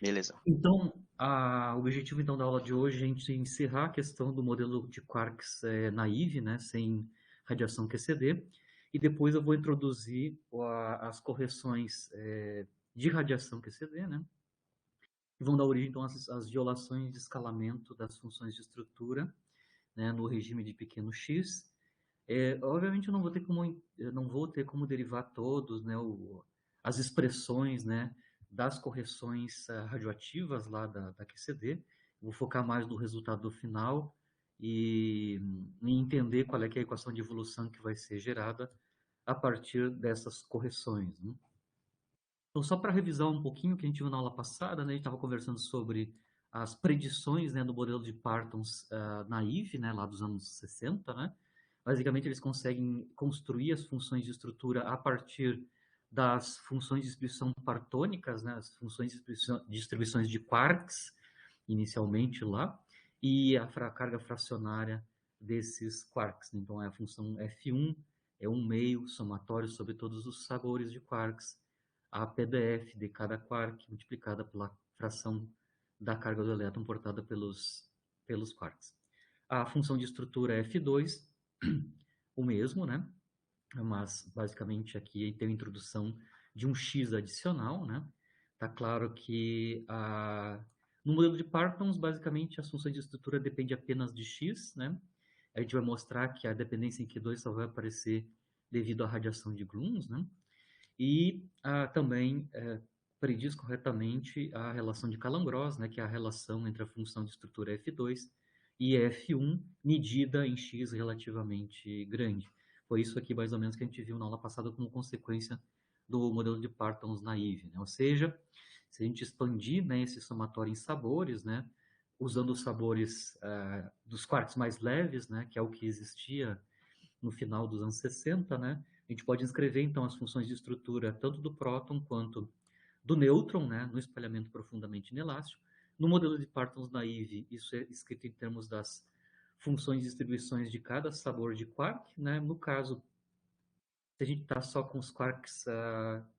Beleza. Então, o objetivo então da aula de hoje é a gente encerrar a questão do modelo de quarks naive, né, sem radiação QCD, e depois eu vou introduzir as correções de radiação QCD, né, que vão dar origem então às violações de escalamento das funções de estrutura, né, no regime de pequeno x. Obviamente eu não vou ter como derivar todos, né, as expressões, né, das correções radioativas lá da QCD. Vou focar mais no resultado final e em entender qual é, que é a equação de evolução que vai ser gerada a partir dessas correções, né? Então, só para revisar um pouquinho o que a gente viu na aula passada, né, a gente estava conversando sobre as predições, né, do modelo de Partons naive, né, lá dos anos 60, né? Basicamente, eles conseguem construir as funções de estrutura a partir das funções de distribuição partônicas, né, as funções de distribuições de quarks, inicialmente lá, e a carga fracionária desses quarks. Então, é a função F1 é um meio somatório sobre todos os sabores de quarks, a PDF de cada quark multiplicada pela fração da carga do elétron portada pelos quarks. A função de estrutura é F2, o mesmo, né? Mas basicamente aqui tem a introdução de um x adicional, né? Tá claro que no modelo de Partons, basicamente as funções de estrutura dependem apenas de x, né? A gente vai mostrar que a dependência em Q2 só vai aparecer devido à radiação de gluons, né? E também prediz corretamente a relação de Calan-Gross, né, que é a relação entre a função de estrutura F2 e F1, medida em x relativamente grande. Foi isso aqui, mais ou menos, que a gente viu na aula passada como consequência do modelo de Partons naive. Né? Ou seja, se a gente expandir, né, esse somatório em sabores, né, usando os sabores dos quarks mais leves, né, que é o que existia no final dos anos 60, né? A gente pode escrever, então, as funções de estrutura tanto do próton quanto do nêutron, né? No espalhamento profundamente inelástico. No modelo de Partons naive, isso é escrito em termos das funções de distribuições de cada sabor de quark, né? No caso, se a gente está só com os quarks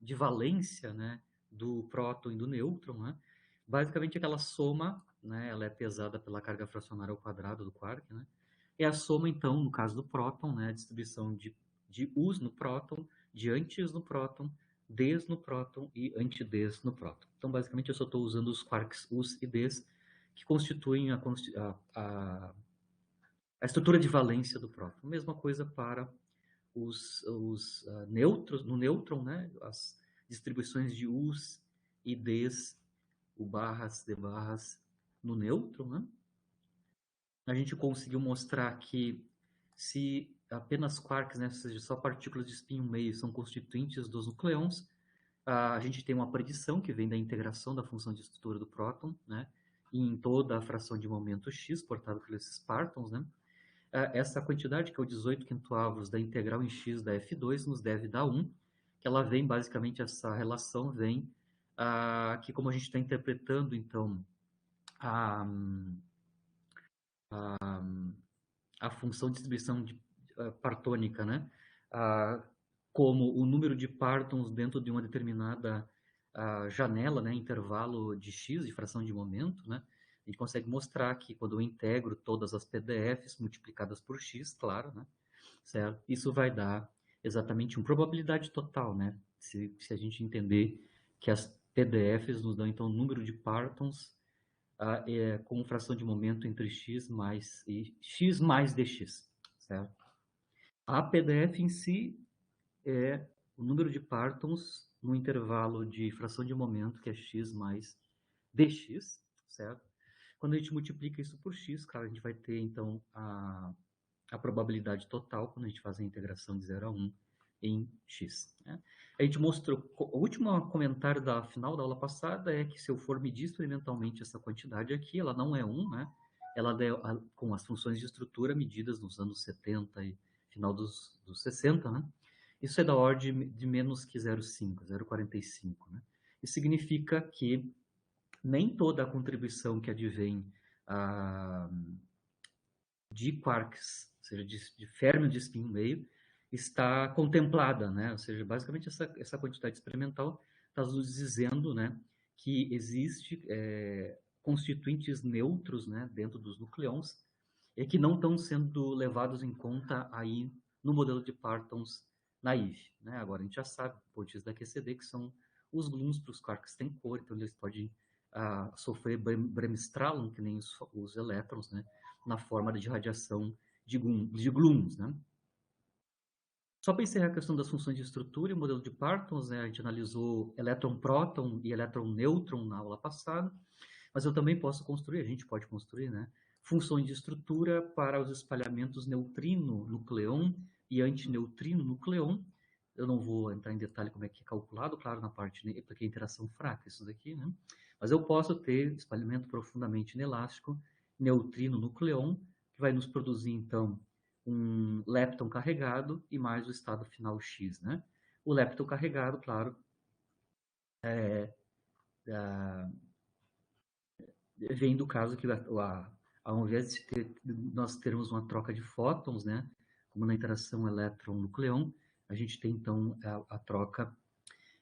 de valência, né? Do próton e do nêutron, né? Basicamente, aquela soma, né? Ela é pesada pela carga fracionária ao quadrado do quark, né? É a soma, então, no caso do próton, né, a distribuição de U's no próton, de antis no próton, D's no próton e anti-D's no próton. Então, basicamente, eu só estou usando os quarks U's e D's, que constituem a estrutura de valência do próton. Mesma coisa para os nêutrons, no nêutron, né, as distribuições de U's e D's, U barras, D barras, no nêutron, né? A gente conseguiu mostrar que se apenas quarks, né, ou seja, só partículas de espinho meio são constituintes dos nucleons, a gente tem uma predição que vem da integração da função de estrutura do próton, né, em toda a fração de momento x portada por esses partons, né. Essa quantidade, que é o 18 quintoavos da integral em x da F2, nos deve dar 1, que ela vem, basicamente, essa relação vem que como a gente está interpretando, então, a, a função de distribuição partônica, né? Como o número de partons dentro de uma determinada janela, né? Intervalo de x, de fração de momento, né? A gente consegue mostrar que quando eu integro todas as PDFs multiplicadas por x, claro, né? Certo? Isso vai dar exatamente uma probabilidade total, né? Se a gente entender que as PDFs nos dão, então, o número de partons com fração de momento entre x mais e x mais dx, certo? A PDF em si é o número de partons no intervalo de fração de momento, que é x mais dx, certo? Quando a gente multiplica isso por x, claro, a gente vai ter, então, a probabilidade total quando a gente faz a integração de 0 a 1 em x. Né? A gente mostrou, o último comentário da final da aula passada é que se eu for medir experimentalmente essa quantidade aqui, ela não é 1, né? Ela é com as funções de estrutura medidas nos anos 70 e final dos 60, né? Isso é da ordem de menos que 0,5, 0,45, né? Isso significa que nem toda a contribuição que advém de quarks, ou seja, de férmio de espinho meio, está contemplada, né? Ou seja, basicamente essa quantidade experimental está nos dizendo, né, que existe constituintes neutros, né, dentro dos nucleons, e que não estão sendo levados em conta aí no modelo de Partons naive, né? Agora a gente já sabe, pontes da QCD, que são os gluons para os quarks têm cor, então eles podem sofrer bremsstrahlung, que nem os elétrons, né? Na forma de radiação de gluons, né? Só para encerrar a questão das funções de estrutura e o modelo de Partons, né? A gente analisou elétron-próton e elétron-nêutron na aula passada, mas eu também posso construir, a gente pode construir, né? Funções de estrutura para os espalhamentos neutrino-nucleon e antineutrino-nucleon. Eu não vou entrar em detalhe como é que é calculado, claro, na parte, porque é interação fraca isso daqui, né? Mas eu posso ter espalhamento profundamente inelástico, neutrino-nucleon, que vai nos produzir, então, um lepton carregado e mais o estado final X, né? O lepton carregado, claro, vem do caso que ao invés de nós termos uma troca de fótons, né, como na interação elétron-nucleon, a gente tem então a troca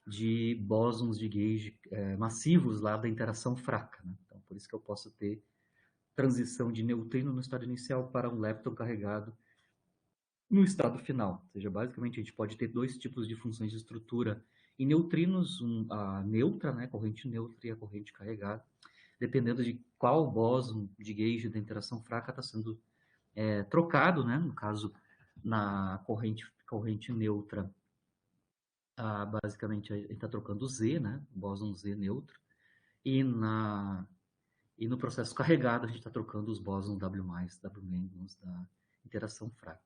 de bósons de gauge massivos lá da interação fraca, né? Então, por isso que eu posso ter transição de neutrino no estado inicial para um lepton carregado no estado final. Ou seja, basicamente a gente pode ter dois tipos de funções de estrutura em neutrinos, a neutra, né, corrente neutra e a corrente carregada, dependendo de qual bóson de gauge da interação fraca está sendo trocado, né? No caso, na corrente neutra, basicamente a gente está trocando o Z, né? O bóson Z neutro, e no processo carregado a gente está trocando os bósons W+, W- da interação fraca.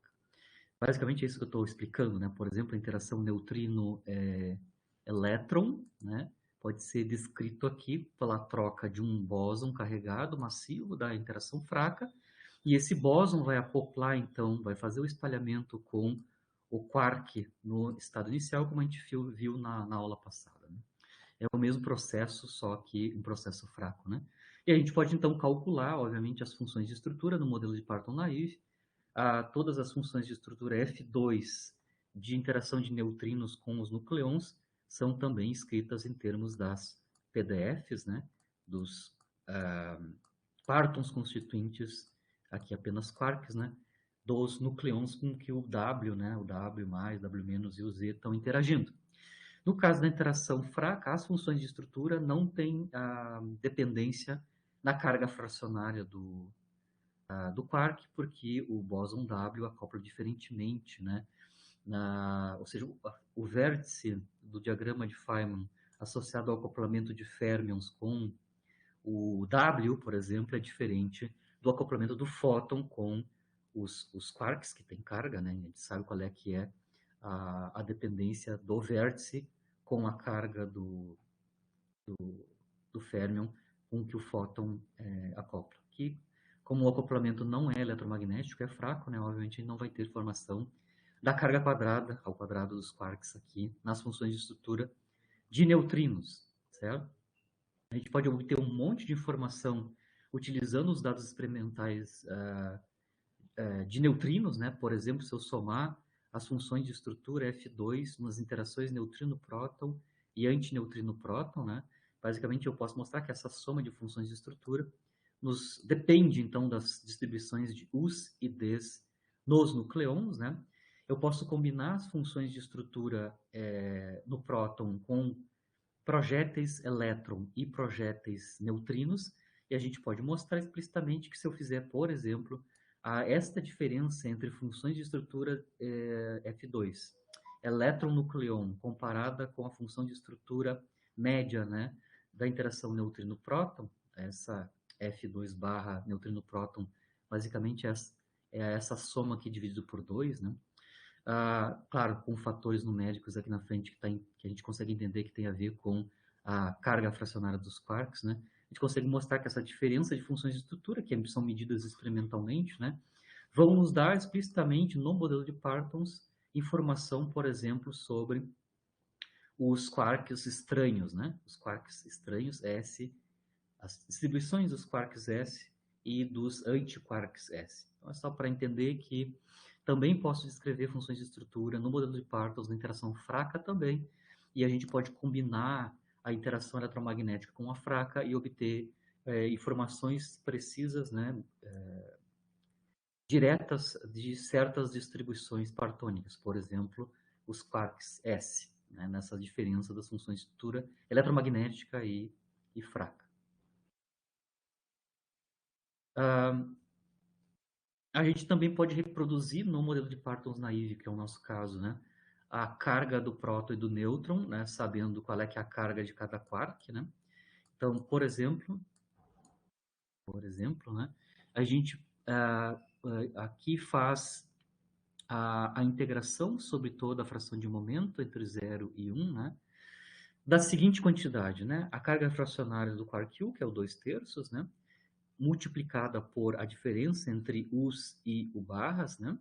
Basicamente é isso que eu estou explicando, né? Por exemplo, a interação neutrino-elétron, né? Pode ser descrito aqui pela troca de um bóson carregado massivo da interação fraca, e esse bóson vai acoplar, então, vai fazer o espalhamento com o quark no estado inicial, como a gente viu na aula passada, né? É o mesmo processo, só que um processo fraco, né? E a gente pode, então, calcular, obviamente, as funções de estrutura no modelo de Parton naive, todas as funções de estrutura F2 de interação de neutrinos com os nucleons são também escritas em termos das PDFs, né, dos partons constituintes, aqui apenas quarks, né, dos nucleons com que o W, né, o W+, W- e o Z estão interagindo. No caso da interação fraca, as funções de estrutura não têm dependência na carga fracionária do quark, porque o bóson W acopla diferentemente, né? Ou seja, o vértice do diagrama de Feynman associado ao acoplamento de férmions com o W, por exemplo, é diferente do acoplamento do fóton com os quarks, que tem carga, né? A gente sabe qual é que é a dependência do vértice com a carga do férmion com que o fóton acopla. Que, como o acoplamento não é eletromagnético, é fraco, né? Obviamente a gente não vai ter formação da carga quadrada ao quadrado dos quarks aqui nas funções de estrutura de neutrinos, certo? A gente pode obter um monte de informação utilizando os dados experimentais de neutrinos, né? Por exemplo, se eu somar as funções de estrutura F2 nas interações neutrino-próton e antineutrino-próton, né? Basicamente, eu posso mostrar que essa soma de funções de estrutura depende, então, das distribuições de U's e D's nos nucleons, né? Eu posso combinar as funções de estrutura no próton com projéteis elétron e projéteis neutrinos, e a gente pode mostrar explicitamente que se eu fizer, por exemplo, esta diferença entre funções de estrutura F2, elétron-nucleon, comparada com a função de estrutura média, né, da interação neutrino-próton, essa F2 barra neutrino-próton, basicamente é essa soma aqui dividido por 2, né? Claro, com fatores numéricos aqui na frente que a gente consegue entender que tem a ver com a carga fracionária dos quarks, né? A gente consegue mostrar que essa diferença de funções de estrutura, que são medidas experimentalmente, né, vão nos dar explicitamente no modelo de Partons informação, por exemplo, sobre os quarks estranhos, né? Os quarks estranhos S, as distribuições dos quarks S e dos antiquarks S. Então é só para entender que também posso descrever funções de estrutura no modelo de Partons, na interação fraca também, e a gente pode combinar a interação eletromagnética com a fraca e obter informações precisas, né, diretas de certas distribuições partônicas, por exemplo, os quarks S, né, nessa diferença das funções de estrutura eletromagnética e fraca. A gente também pode reproduzir no modelo de Partons naive, que é o nosso caso, né, a carga do próton e do nêutron, né, sabendo qual é que é a carga de cada quark, né. Então, por exemplo, né, a gente aqui faz a integração sobre toda a fração de momento entre 0 e 1, né, da seguinte quantidade, né, a carga fracionária do quark U, que é o 2/3, né, multiplicada por a diferença entre Us e U barras, né,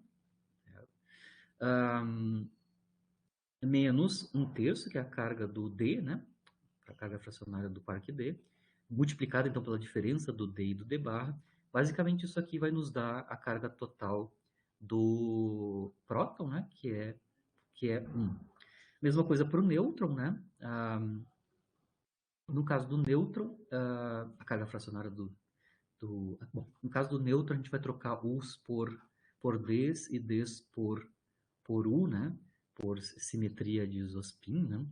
menos 1/3, que é a carga do D, né, a carga fracionária do quark D, multiplicada então pela diferença do D e do D barra. Basicamente isso aqui vai nos dar a carga total do próton, né, que é 1. Mesma coisa para o nêutron, né? No caso do nêutron, a carga fracionária bom, no caso do nêutron, a gente vai trocar U's por D's e D's por U, né? Por simetria de isospin, né?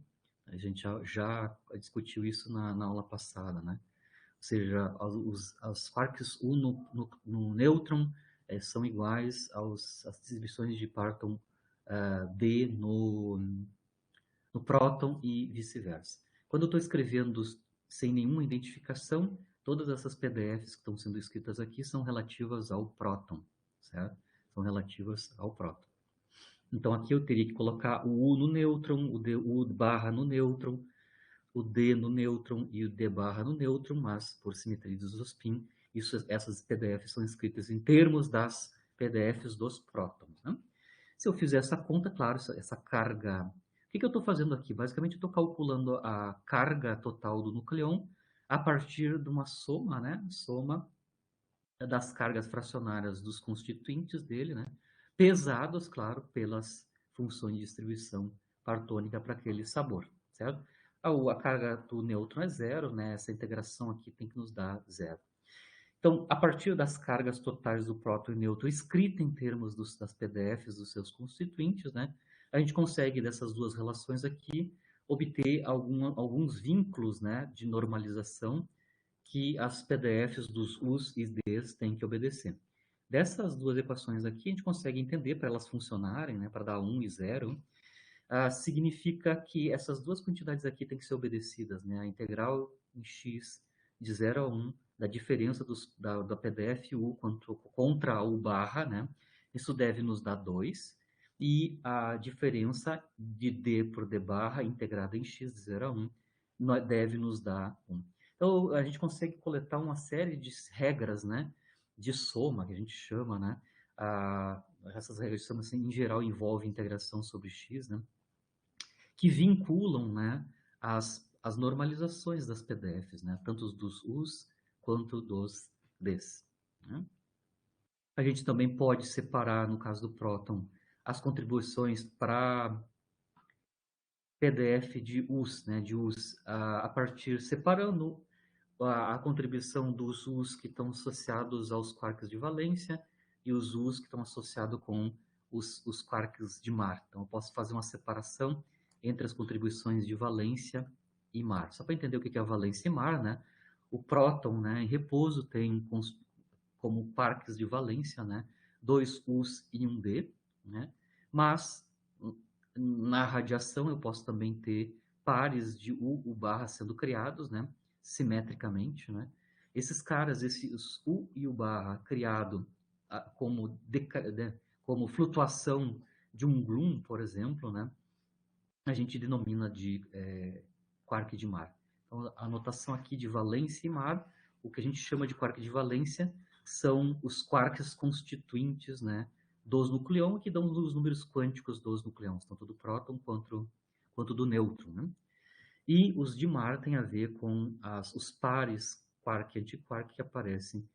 A gente já discutiu isso na aula passada, né? Ou seja, os quarks U no nêutron são iguais às distribuições de Parton D no próton e vice-versa. Quando eu estou escrevendo sem nenhuma identificação, todas essas PDFs que estão sendo escritas aqui são relativas ao próton, certo? São relativas ao próton. Então aqui eu teria que colocar o U no nêutron, o U barra no nêutron, o D no nêutron e o D barra no nêutron, mas por simetria de isospin, essas PDFs são escritas em termos das PDFs dos prótons, né? Se eu fizer essa conta, claro, essa carga... O que eu estou fazendo aqui? Basicamente, eu estou calculando a carga total do nucleon a partir de uma soma, né? Soma das cargas fracionárias dos constituintes dele, né? Pesados, claro, pelas funções de distribuição partônica para aquele sabor, certo? A carga do nêutron é zero, né? Essa integração aqui tem que nos dar zero. Então, a partir das cargas totais do próton e nêutron, escrita em termos das PDFs dos seus constituintes, né, a gente consegue, dessas duas relações aqui, obter alguns vínculos, né, de normalização que as PDFs dos U's e D's têm que obedecer. Dessas duas equações aqui, a gente consegue entender, para elas funcionarem, né, para dar 1 e 0, significa que essas duas quantidades aqui têm que ser obedecidas, né, a integral em x de 0 a 1 da diferença da PDF U contra a U barra, né? Isso deve nos dar 2. E a diferença de D por D barra integrada em x de 0 a 1 deve nos dar 1. Então, a gente consegue coletar uma série de regras, né? De soma, que a gente chama, né? Essas regras, assim, em geral, envolvem integração sobre x, né? Que vinculam, né? As normalizações das PDFs, né? Tanto dos U's quanto dos D's. Né? A gente também pode separar, no caso do próton, as contribuições para PDF de U's, né, de U's, a partir, separando a contribuição dos U's que estão associados aos quarks de valência e os U's que estão associados com os quarks de mar. Então, eu posso fazer uma separação entre as contribuições de valência e mar. Só para entender o que é a valência e mar, né? O próton, né, em repouso, tem como quarks de valência, né, 2 U's e 1 D, né? Mas na radiação eu posso também ter pares de U barra sendo criados, né, simetricamente, né? Esses caras, esses U e U barra criado como flutuação de um gluon, por exemplo, né, a gente denomina de quark de mar. Então, a notação aqui de valência e mar, o que a gente chama de quark de valência são os quarks constituintes, né, dos nucleons, que dão os números quânticos dos nucleons, tanto do próton quanto do nêutron. Né? E os de mar têm a ver com os pares quark e antiquark que aparecem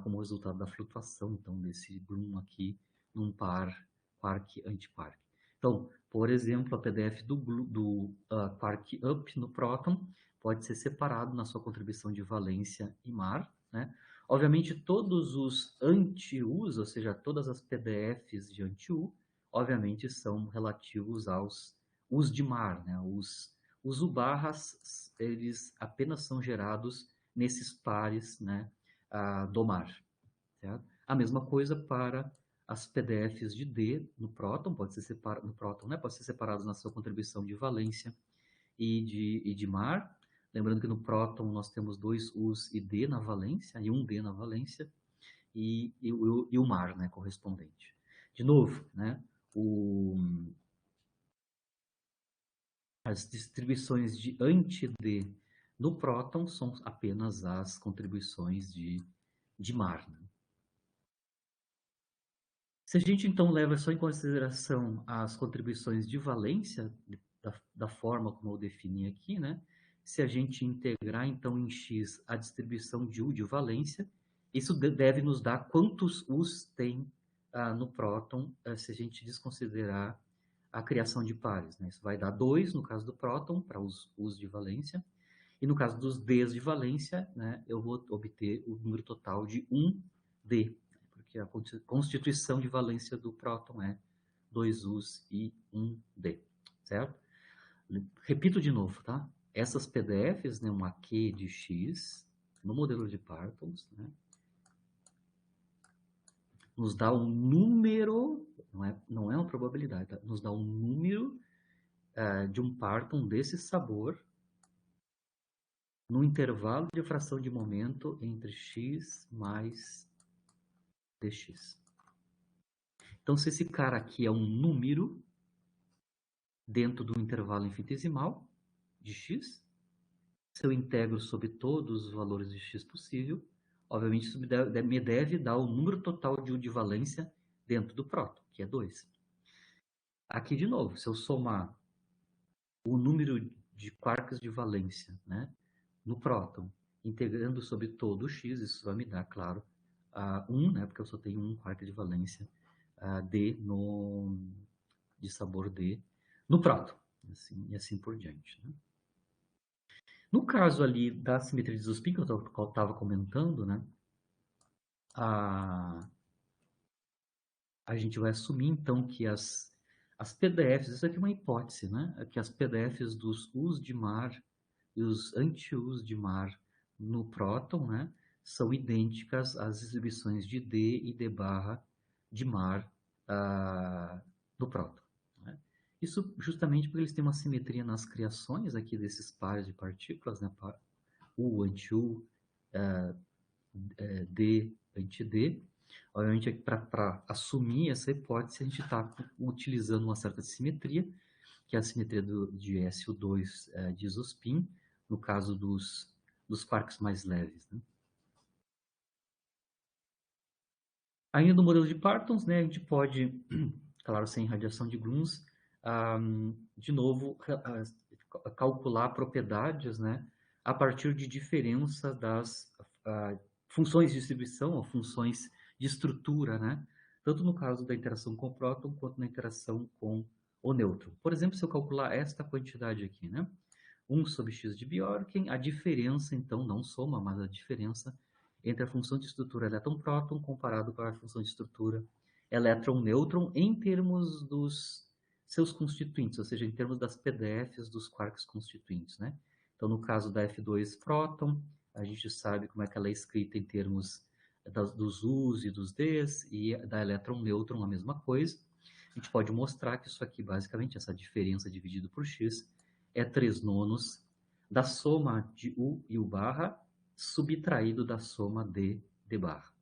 como resultado da flutuação, então, desse gluon aqui num par quark-antiquark. Então, por exemplo, a PDF do Quark Up no Proton pode ser separado na sua contribuição de valência e mar, né? Obviamente, todos os anti-U's, ou seja, todas as PDFs de anti-U, obviamente são relativos aos U's de mar, né? Os U-barras, eles apenas são gerados nesses pares, né, do mar, certo? A mesma coisa para as PDFs de D no próton, pode ser separado no próton, né? Pode ser separados na sua contribuição de valência e de mar. Lembrando que no próton nós temos dois U's e D na valência, e um D na valência, e o mar, né, correspondente. De novo, né, as distribuições de anti-D no próton são apenas as contribuições de mar, né? Se a gente então leva só em consideração as contribuições de valência, da forma como eu defini aqui, né? Se a gente integrar então em X a distribuição de U de valência, isso deve nos dar quantos U's tem no próton, se a gente desconsiderar a criação de pares, né? Isso vai dar 2 no caso do próton, para os U's de valência, e no caso dos D's de valência, né, eu vou obter o número total de 1D, porque a constituição de valência do próton é 2 U's e 1D, certo? Repito de novo, tá? Essas PDFs, né, uma Q de X, no modelo de Partons, né, nos dá um número, não é uma probabilidade, tá? Nos dá um número de um Parton desse sabor no intervalo de fração de momento entre x mais dx. Então, se esse cara aqui é um número dentro do intervalo infinitesimal de x, se eu integro sobre todos os valores de x possível, obviamente isso me deve dar o número total de U de valência dentro do próton, que é 2. Aqui, de novo, se eu somar o número de quarks de valência, né, no próton, integrando sobre todo o x, isso vai me dar, claro, 1, né, porque eu só tenho um quark de valência D de sabor D no próton, assim, e assim por diante, né? No caso ali da simetria de Zuspin, que eu estava comentando, né, a gente vai assumir então que as PDFs, isso aqui é uma hipótese, né, que as PDFs dos U's de mar e os anti-U's de mar no próton, né, são idênticas às exibições de D e D barra de mar no próton, né? Isso justamente porque eles têm uma simetria nas criações aqui desses pares de partículas, né, U, anti-U, D, anti-D. Obviamente, para assumir essa hipótese, a gente está utilizando uma certa simetria, que é a simetria de SO2 de isospin, no caso dos quarks mais leves, né? Ainda no modelo de Partons, né, a gente pode, claro, sem radiação de Grunz, de novo, calcular propriedades, né, a partir de diferença das funções de distribuição ou funções de estrutura, né, tanto no caso da interação com o próton quanto na interação com o nêutron. Por exemplo, se eu calcular esta quantidade aqui, né, 1 sobre x de Bjorken, a diferença, então, não soma, mas a diferença entre a função de estrutura elétron-próton comparado com a função de estrutura elétron-nêutron em termos dos seus constituintes, ou seja, em termos das PDFs dos quarks constituintes, né? Então, no caso da F2 próton, a gente sabe como é que ela é escrita em termos dos U's e dos D's, e da elétron-nêutron a mesma coisa. A gente pode mostrar que isso aqui, basicamente, essa diferença dividido por x, é 3 nonos da soma de U e U barra subtraído da soma de D barra.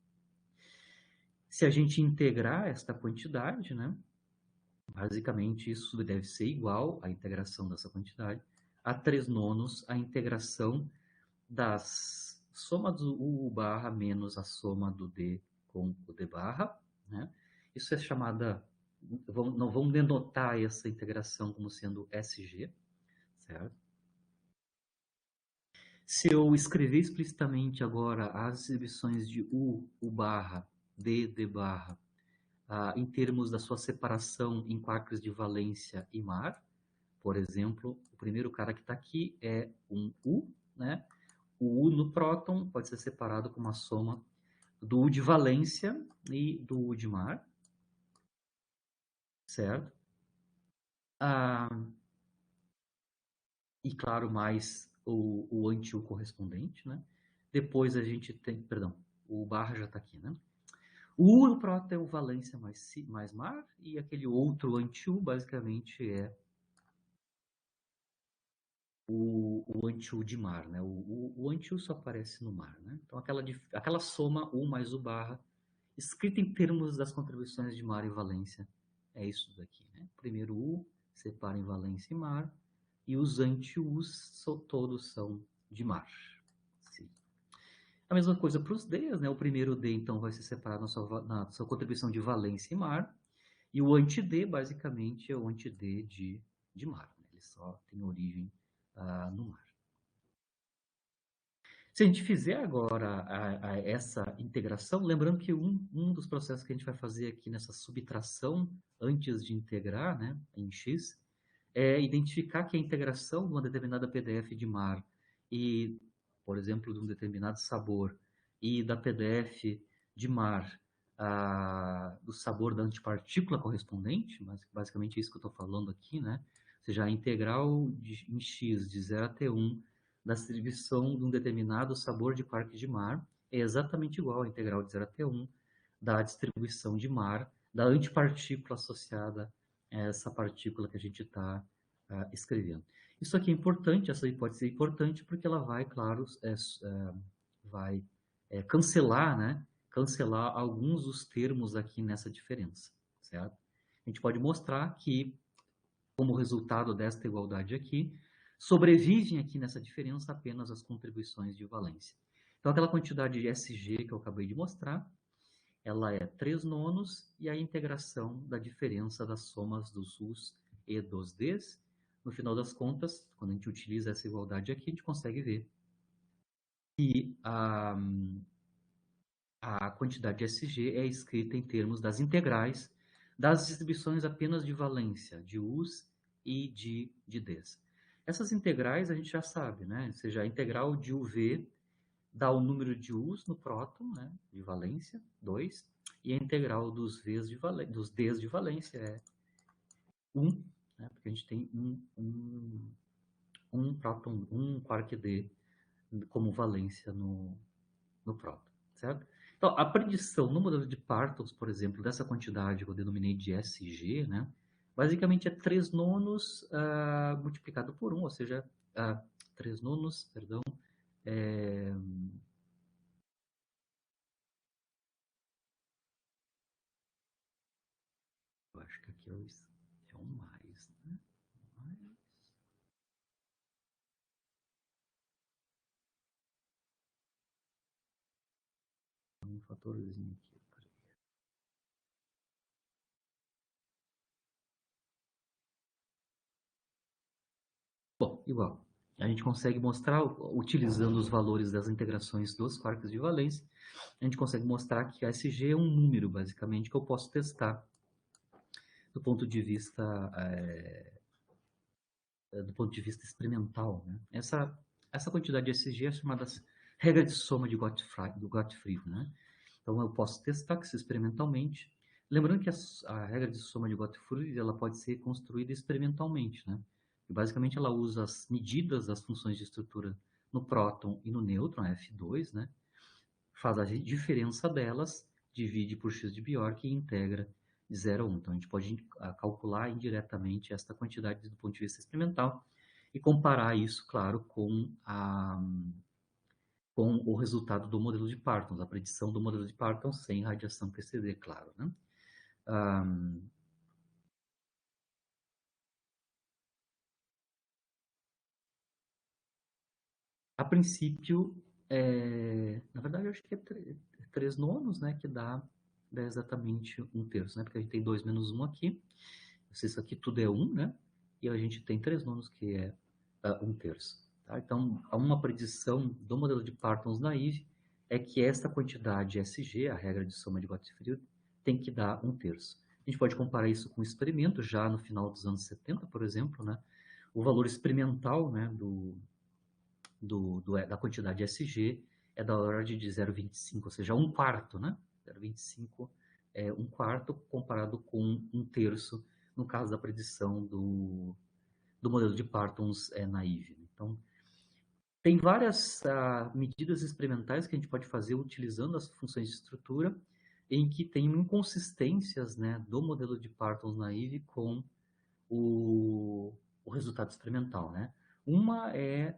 Se a gente integrar esta quantidade, né, basicamente isso deve ser igual à integração dessa quantidade a 3 nonos a integração das soma do U barra menos a soma do D com o D barra, né? Isso é chamada, não vamos denotar essa integração como sendo SG, certo? Se eu escrever explicitamente agora as exibições de U barra, D barra, em termos da sua separação em quarks de valência e mar. Por exemplo, o primeiro cara que está aqui é um U, né? O U no próton pode ser separado com uma soma do U de valência e do U de mar, certo? E claro, mais o anti-U correspondente, né? Depois a gente tem, perdão, o barra já está aqui, né? O U no próton é o valência mais mar, e aquele outro anti-U basicamente é o anti-U de mar, né? O anti-U só aparece no mar, né? Então aquela soma U mais U barra, escrita em termos das contribuições de mar e valência, é isso daqui, né? Primeiro U separa em valência e mar, e os anti-Us todos são de mar. Sim. A mesma coisa para os Ds, né? O primeiro D, então, vai ser separado na sua contribuição de valência e mar, e o anti-D, basicamente, é o anti-D de mar, né? Ele só tem origem no mar. Se a gente fizer agora essa integração, lembrando que um dos processos que a gente vai fazer aqui nessa subtração, antes de integrar, né, em X, é identificar que a integração de uma determinada PDF de mar e, por exemplo, de um determinado sabor, e da PDF de mar, do sabor da antipartícula correspondente, mas basicamente é isso que eu estou falando aqui, né? Ou seja, a integral em X de 0 até 1 da distribuição de um determinado sabor de quark de mar é exatamente igual à integral de 0 até 1 da distribuição de mar da antipartícula associada a essa partícula que a gente está escrevendo. Isso aqui é importante, essa hipótese é importante porque ela vai, claro, vai cancelar, né? Cancelar alguns dos termos aqui nessa diferença, certo? A gente pode mostrar que, como resultado desta igualdade aqui, sobrevivem aqui nessa diferença apenas as contribuições de valência. Então, aquela quantidade de SG que eu acabei de mostrar, ela é 3 nonos e a integração da diferença das somas dos U's e dos D's. No final das contas, quando a gente utiliza essa igualdade aqui, a gente consegue ver que a quantidade de SG é escrita em termos das integrais das distribuições apenas de valência, de U's e de D's. Essas integrais a gente já sabe, né? Ou seja, a integral de UV dá o número de U's no próton, né? De valência, 2, e a integral dos D's de valência é 1, né? Porque a gente tem um próton, um quark D como valência no próton, certo? Então, a predição no modelo de Partons, por exemplo, dessa quantidade que eu denominei de SG, né? Basicamente é 3 nonos multiplicado por 1, ou seja, 3 nonos, perdão, eu acho que aqui é um mais, né? Mais. Um fatorzinho aqui. Bom, igual. A gente consegue mostrar, utilizando os valores das integrações dos quarks de valência, a gente consegue mostrar que a SG é um número, basicamente, que eu posso testar do ponto de vista experimental, né? Essa quantidade de SG é chamada regra de soma de Gottfried, né? Então eu posso testar isso experimentalmente. Lembrando que a regra de soma de Gottfried ela pode ser construída experimentalmente, né? E basicamente ela usa as medidas das funções de estrutura no próton e no nêutron, F2, né? Faz a diferença delas, divide por x de Bjork e integra de 0 a 1. Então, a gente pode calcular indiretamente esta quantidade do ponto de vista experimental e comparar isso, claro, com o resultado do modelo de Parton, a predição do modelo de Parton sem radiação QCD, claro, né? A princípio, na verdade, eu acho que é 3 nonos, né, que dá exatamente 1/3, né, porque a gente tem 2 menos 1 aqui, se isso aqui tudo é 1, né, e a gente tem 3 nonos, que é 1/3. Tá? Então, uma predição do modelo de Partons naive é que esta quantidade SG, a regra de soma de Gottfried, tem que dar 1/3. A gente pode comparar isso com o experimento, já no final dos anos 70, por exemplo, né? O valor experimental, né, da quantidade SG é da ordem de 0,25, ou seja, 1/4, né? 0,25 é 1/4 comparado com 1/3 no caso da predição do modelo de Partons naive. Então, tem várias medidas experimentais que a gente pode fazer utilizando as funções de estrutura em que tem inconsistências, né, do modelo de Partons naive com o resultado experimental, né? Uma é,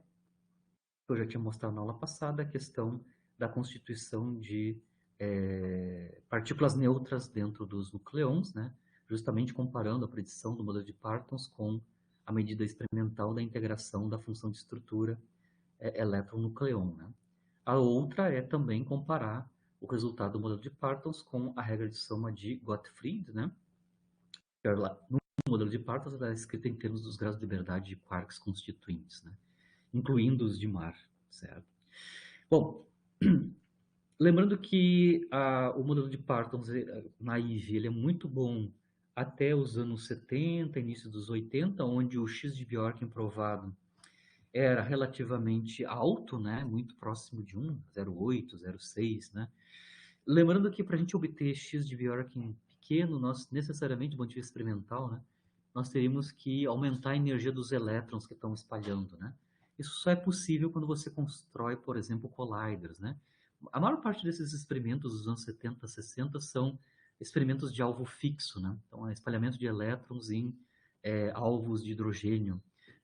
que eu já tinha mostrado na aula passada, a questão da constituição de partículas neutras dentro dos nucleons, né? Justamente comparando a predição do modelo de Partons com a medida experimental da integração da função de estrutura elétron-nucleon, né? A outra é também comparar o resultado do modelo de Partons com a regra de soma de Gottfried, né? No modelo de Partons ela é escrita em termos dos graus de liberdade de quarks constituintes, né? Incluindo os de Mar, certo? Bom, lembrando que o modelo de Partons naive ele é muito bom até os anos 70, início dos 80, onde o X de Bjorken provado era relativamente alto, né? Muito próximo de 1, 0,8, 0,6, né? Lembrando que para a gente obter X de Bjorken pequeno, nós necessariamente, do ponto de vista experimental, né? Nós teríamos que aumentar a energia dos elétrons que estão espalhando, né? Isso só é possível quando você constrói, por exemplo, colliders, né? A maior parte desses experimentos dos anos 70, 60 são experimentos de alvo fixo, né? Então, é espalhamento de elétrons em alvos de hidrogênio,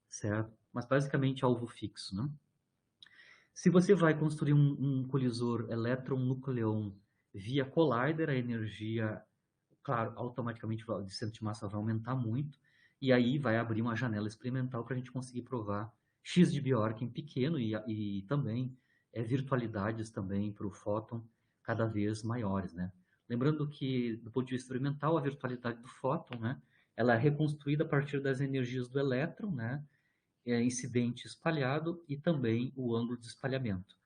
certo? Mas basicamente alvo fixo, né? Se você vai construir um colisor elétron-nucleon via collider, a energia, claro, automaticamente de centro de massa vai aumentar muito, e aí vai abrir uma janela experimental para a gente conseguir provar X de Bjorken pequeno e também virtualidades também para o fóton cada vez maiores, né? Lembrando que, do ponto de vista experimental, a virtualidade do fóton, né, ela é reconstruída a partir das energias do elétron, né, incidente espalhado e também o ângulo de espalhamento.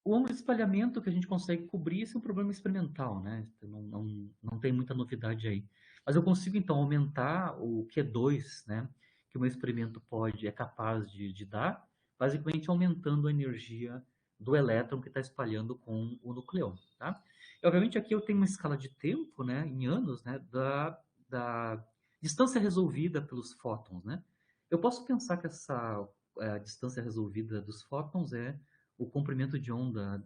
O ângulo de espalhamento que a gente consegue cobrir, esse é um problema experimental, né? Não tem muita novidade aí. Mas eu consigo, então, aumentar o Q2, né? Que o meu experimento é capaz de dar, basicamente aumentando a energia do elétron que está espalhando com o nucleon, tá? E, obviamente, aqui eu tenho uma escala de tempo, né? Em anos, né? Da distância resolvida pelos fótons, né? Eu posso pensar que essa distância resolvida dos fótons é o comprimento de onda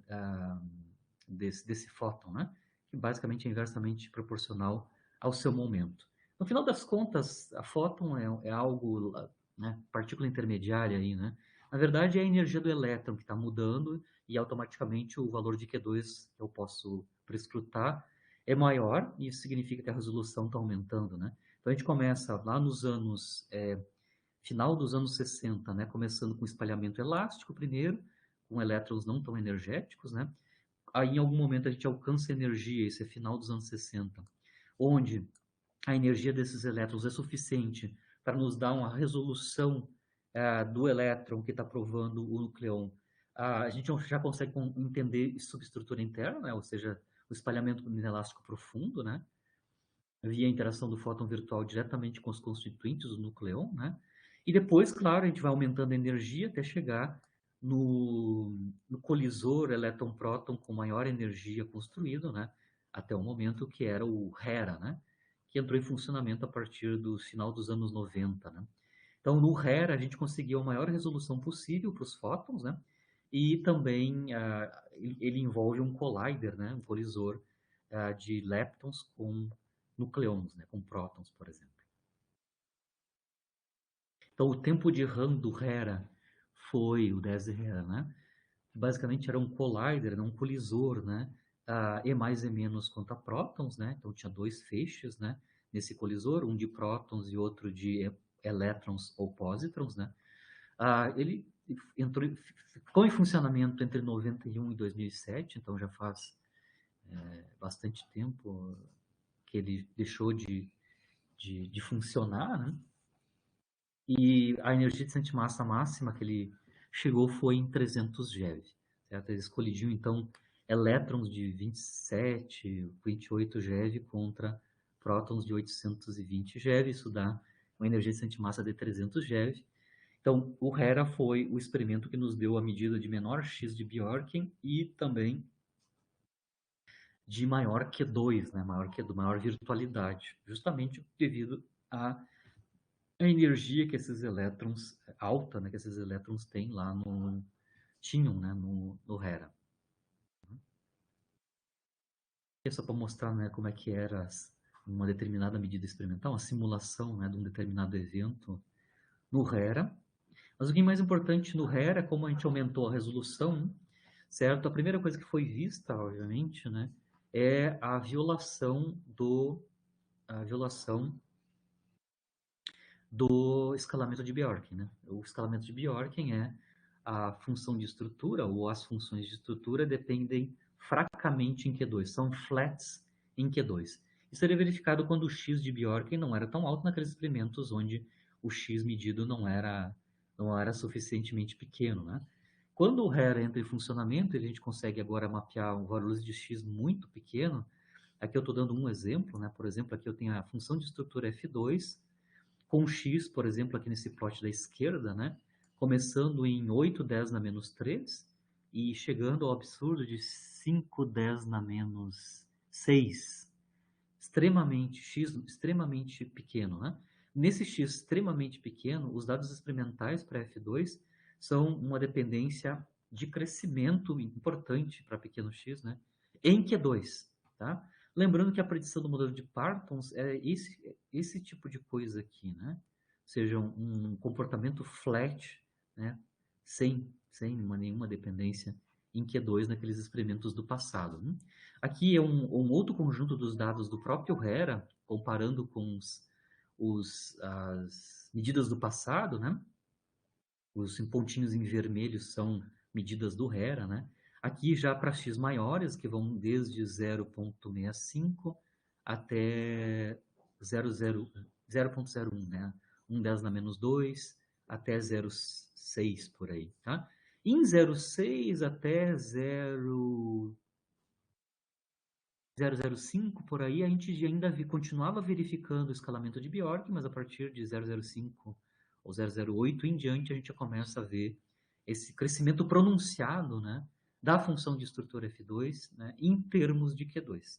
desse fóton, né? Que basicamente é inversamente proporcional ao seu momento. No final das contas, a fóton é algo, né, partícula intermediária aí, né? Na verdade, é a energia do elétron que está mudando e automaticamente o valor de Q2 que eu posso prescrutar é maior, e isso significa que a resolução está aumentando, né? Então a gente começa lá nos anos final dos anos 60, né, começando com espalhamento elástico primeiro, com elétrons não tão energéticos, né? Aí em algum momento a gente alcança energia, isso é final dos anos 60, onde a energia desses elétrons é suficiente para nos dar uma resolução do elétron que está provando o nucleon. A gente já consegue entender subestrutura interna, né? Ou seja, o espalhamento inelástico profundo, né? Via a interação do fóton virtual diretamente com os constituintes do nucleon, né? E depois, claro, a gente vai aumentando a energia até chegar no colisor elétron-próton com maior energia construído, né? Até o momento que era o HERA, né? Que entrou em funcionamento a partir do final dos anos 90, né? Então, no HERA, a gente conseguiu a maior resolução possível para os fótons, né? E também ele envolve um collider, né? Um colisor de leptons com nucleons, né? Com prótons, por exemplo. Então, o tempo de RAM do HERA foi o 10 HERA, né? Basicamente era um collider, um colisor, né? E mais e menos contra prótons, né? Então tinha dois feixes, né? Nesse colisor, um de prótons e outro de elétrons ou pósitrons, né? Ele ficou em funcionamento entre 91 e 2007, então já faz bastante tempo que ele deixou de funcionar, né? E a energia de centimassa máxima que ele chegou foi em 300 GeV, certo? Eles colidiam, então, elétrons de 27, 28 GeV contra prótons de 820 GeV, isso dá uma energia de antimassa de 300 GeV. Então, o HERA foi o experimento que nos deu a medida de menor X de Bjorken e também de maior Q2, né? Maior virtualidade, justamente devido à energia que esses elétrons, alta, né, que esses elétrons têm lá tinham, né, no HERA. É só para mostrar, né, como é que era uma determinada medida experimental, uma simulação, né, de um determinado evento no HERA. Mas o que é mais importante no HERA é como a gente aumentou a resolução, certo? A primeira coisa que foi vista, obviamente, né, é a violação do escalamento de Bjorken, né? O escalamento de Bjorken é a função de estrutura, ou as funções de estrutura dependem fracamente em Q2, são flats em Q2. Isso seria verificado quando o X de Bjorken não era tão alto naqueles experimentos onde o X medido não era suficientemente pequeno, né? Quando o HERA entra em funcionamento, a gente consegue agora mapear um valor de X muito pequeno. Aqui eu estou dando um exemplo, né? Por exemplo, aqui eu tenho a função de estrutura F2, com X, por exemplo, aqui nesse plot da esquerda, né? Começando em 8, 10 na menos 3 e chegando ao absurdo de 5, 10 na menos 6. X extremamente pequeno, né? Nesse X extremamente pequeno, os dados experimentais para F2 são uma dependência de crescimento importante para pequeno x, né? Em Q2, tá? Lembrando que a predição do modelo de Parsons é esse tipo de coisa aqui, né? Ou seja, um comportamento flat, né? Sem nenhuma dependência em Q2 naqueles experimentos do passado. Né? Aqui é um outro conjunto dos dados do próprio HERA, comparando com as medidas do passado, né? Os pontinhos em vermelho são medidas do HERA, né? Aqui já para x maiores, que vão desde 0,65 até 0,01, né? 1,10 na menos 2 até 0,6 por aí, tá? Em 0,6 até 0,05 por aí, a gente ainda continuava verificando o escalamento de Bjork, mas a partir de 0,05 ou 0,08 em diante, a gente já começa a ver esse crescimento pronunciado, né, da função de estrutura F2, né, em termos de Q2.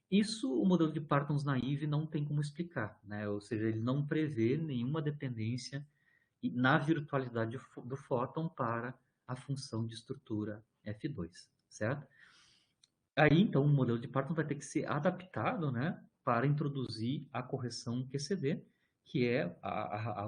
Isso o modelo de Parsons naive não tem como explicar, né, ou seja, ele não prevê nenhuma dependência na virtualidade do fóton para a função de estrutura F2, certo? Aí, então, o modelo de Parton vai ter que ser adaptado, né, para introduzir a correção QCD, que é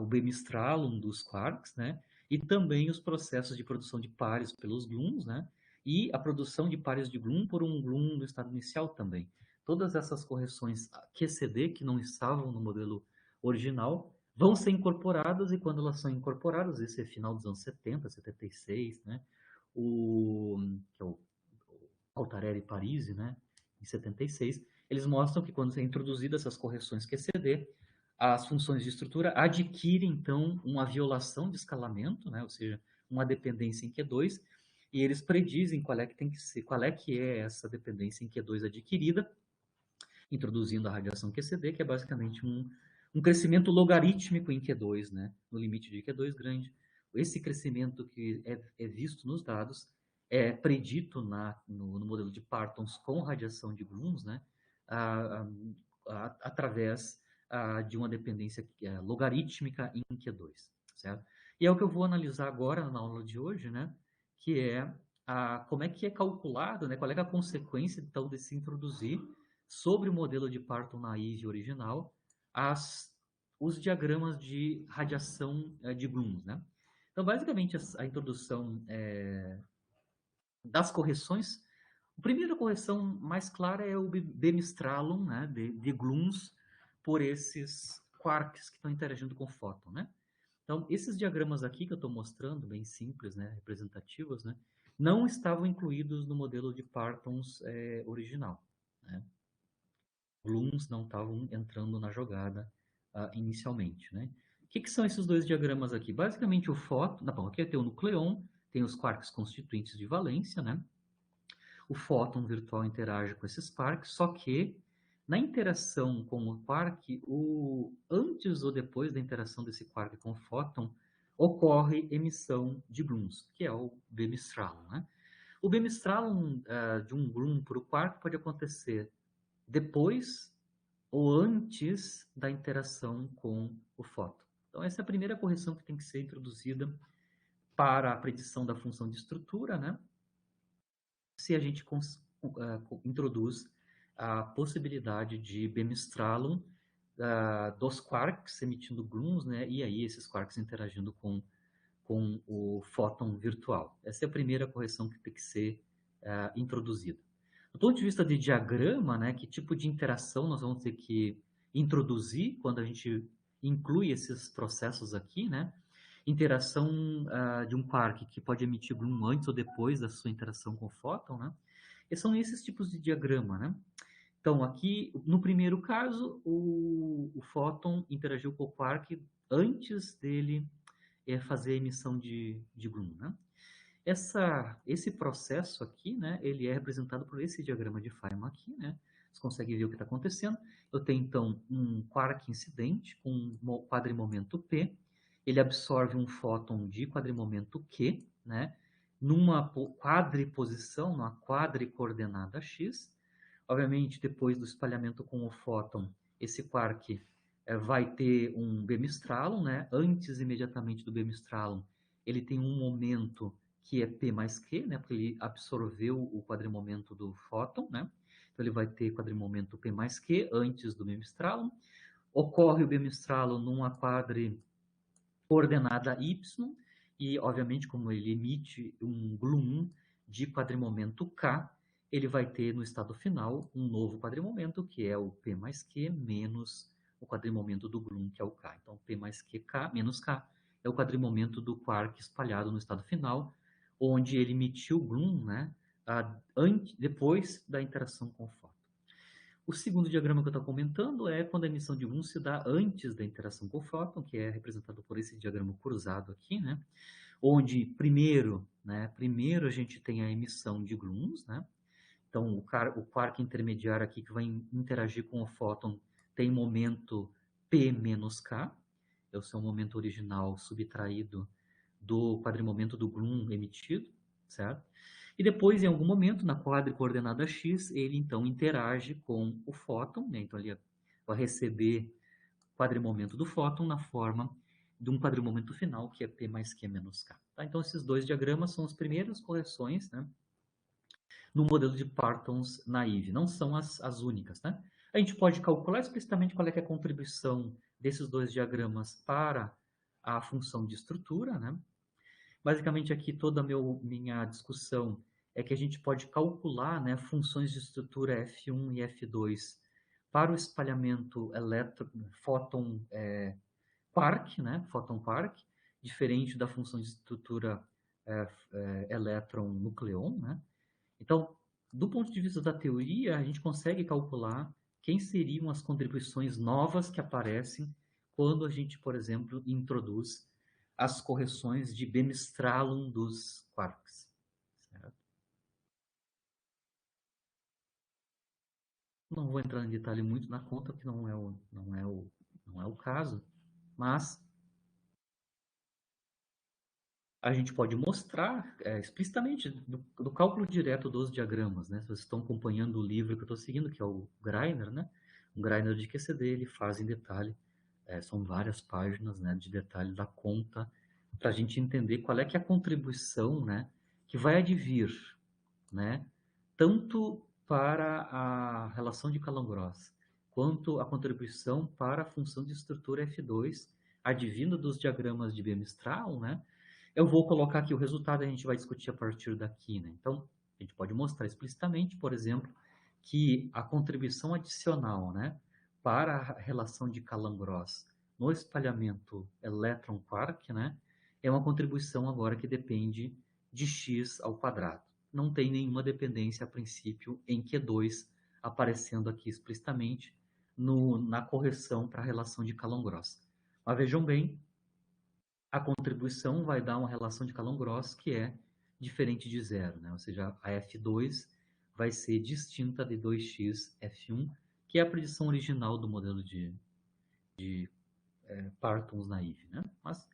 o bemistralum dos quarks, né, e também os processos de produção de pares pelos gluons, né, e a produção de pares de gluon por um gluon do estado inicial também. Todas essas correções QCD, que não estavam no modelo original, vão ser incorporadas, e quando elas são incorporadas, esse é final dos anos 70, 76, né, que é o Altarelli e Parisi, né, em 76, eles mostram que quando é introduzida essas correções QCD, as funções de estrutura adquirem, então, uma violação de escalamento, né, ou seja, uma dependência em Q2, e eles predizem qual é que é essa dependência em Q2 adquirida, introduzindo a radiação QCD, que é basicamente um crescimento logarítmico em Q2, né, no limite de Q2 grande. Esse crescimento que é visto nos dados é predito no modelo de Parsons com radiação de gluons, né, através de uma dependência logarítmica em Q2, certo? E é o que eu vou analisar agora na aula de hoje, né, que é como é que é calculado, né, qual é a consequência, então, de se introduzir sobre o modelo de Parton naive original os diagramas de radiação de gluons, né? Então, basicamente, a introdução das correções. A primeira correção mais clara é o bemistralum, né, de gluons por esses quarks que estão interagindo com o fóton, né? Então, esses diagramas aqui que eu estou mostrando, bem simples, né, representativos, né, não estavam incluídos no modelo de Parsons original, né? Gluons não estavam entrando na jogada inicialmente, né? O que são esses dois diagramas aqui? Basicamente o fóton, aqui tem o nucleon, tem os quarks constituintes de valência, né? o fóton virtual interage com esses quarks, só que na interação com o quark, antes ou depois da interação desse quark com o fóton, ocorre emissão de gluons, que é o Beam-Strahlung, né? O Beam-Strahlung de um gluon para o quark pode acontecer depois ou antes da interação com o fóton. Então, essa é a primeira correção que tem que ser introduzida para a predição da função de estrutura, né? Se a gente introduz a possibilidade de Beam-Strahlung dos quarks emitindo gluons, né? E aí esses quarks interagindo com o fóton virtual. Essa é a primeira correção que tem que ser introduzida. Do ponto de vista de diagrama, né, que tipo de interação nós vamos ter que introduzir quando a gente inclui esses processos aqui, né? Interação de um quark que pode emitir gluon antes ou depois da sua interação com o fóton, né? E são esses tipos de diagrama, né? Então, aqui, no primeiro caso, o fóton interagiu com o quark antes dele fazer a emissão de gluon, né? Esse processo aqui, né, ele é representado por esse diagrama de Feynman aqui, né? Você consegue ver o que está acontecendo. Eu tenho, então, um quark incidente com um quadrimomento P. Ele absorve um fóton de quadrimomento Q, né? Numa quadriposição, numa quadricoordenada X. Obviamente, depois do espalhamento com o fóton, esse quark vai ter um Beam-Strahlung, né? Antes, imediatamente do Beam-Strahlung, ele tem um momento que é P mais Q, né? Porque ele absorveu o quadrimomento do fóton, né? Então, ele vai ter quadrimomento P mais Q antes do Beam-Strahlung. Ocorre o Beam-Strahlung numa quadricoordenada Y, e, obviamente, como ele emite um gluon de quadrimomento K, ele vai ter no estado final um novo quadrimomento, que é o P mais Q menos o quadrimomento do gluon, que é o K. Então, P mais Q, K menos K é o quadrimomento do quark espalhado no estado final, onde ele emitiu o gluon, né, depois da interação com o fóton. O segundo diagrama que eu estou comentando é quando a emissão de gluon se dá antes da interação com o fóton, que é representado por esse diagrama cruzado aqui, né, onde primeiro a gente tem a emissão de gluons, né? Então, o quark intermediário aqui que vai interagir com o fóton tem momento P menos K, é o seu momento original subtraído do quadrimomento do gluon emitido, certo? E depois, em algum momento, na quadricoordenada X, ele então interage com o fóton, né? Então ele vai receber quadrimomento do fóton na forma de um quadrimomento final, que é P mais Q menos K. Tá? Então, esses dois diagramas são as primeiras correções, né, no modelo de Partons naive. Não são as únicas. Né? A gente pode calcular explicitamente qual é, a contribuição desses dois diagramas para a função de estrutura. Né? Basicamente, aqui toda a minha discussão é que a gente pode calcular, né, funções de estrutura F1 e F2 para o espalhamento fóton quark, né, fóton quark, diferente da função de estrutura elétron-nucleon, né? Então, do ponto de vista da teoria, a gente consegue calcular quem seriam as contribuições novas que aparecem quando a gente, por exemplo, introduz as correções de Beam-Strahlung dos quarks. Certo? Não vou entrar em detalhe muito na conta, porque não é o caso, mas a gente pode mostrar explicitamente do cálculo direto dos diagramas, né? Se vocês estão acompanhando o livro que eu estou seguindo, que é o Greiner, né? O Greiner de QCD, ele faz em detalhe, são várias páginas, né, de detalhe da conta, para a gente entender qual é que é a contribuição, né, que vai advir, né, tanto para a relação de Callan-Gross, quanto a contribuição para a função de estrutura F2, advindo dos diagramas de Beam-Strahlung, né? Eu vou colocar aqui o resultado, a gente vai discutir a partir daqui, né? Então, a gente pode mostrar explicitamente, por exemplo, que a contribuição adicional, né, para a relação de Callan-Gross no espalhamento elétron-quark, né, é uma contribuição agora que depende de x ao quadrado. Não tem nenhuma dependência a princípio em Q2 aparecendo aqui explicitamente na correção para a relação de Callan-Gross. Mas vejam bem, a contribuição vai dar uma relação de Callan-Gross que é diferente de zero, né? Ou seja, a F2 vai ser distinta de 2x F1, que é a predição original do modelo de Partons naive, né? Mas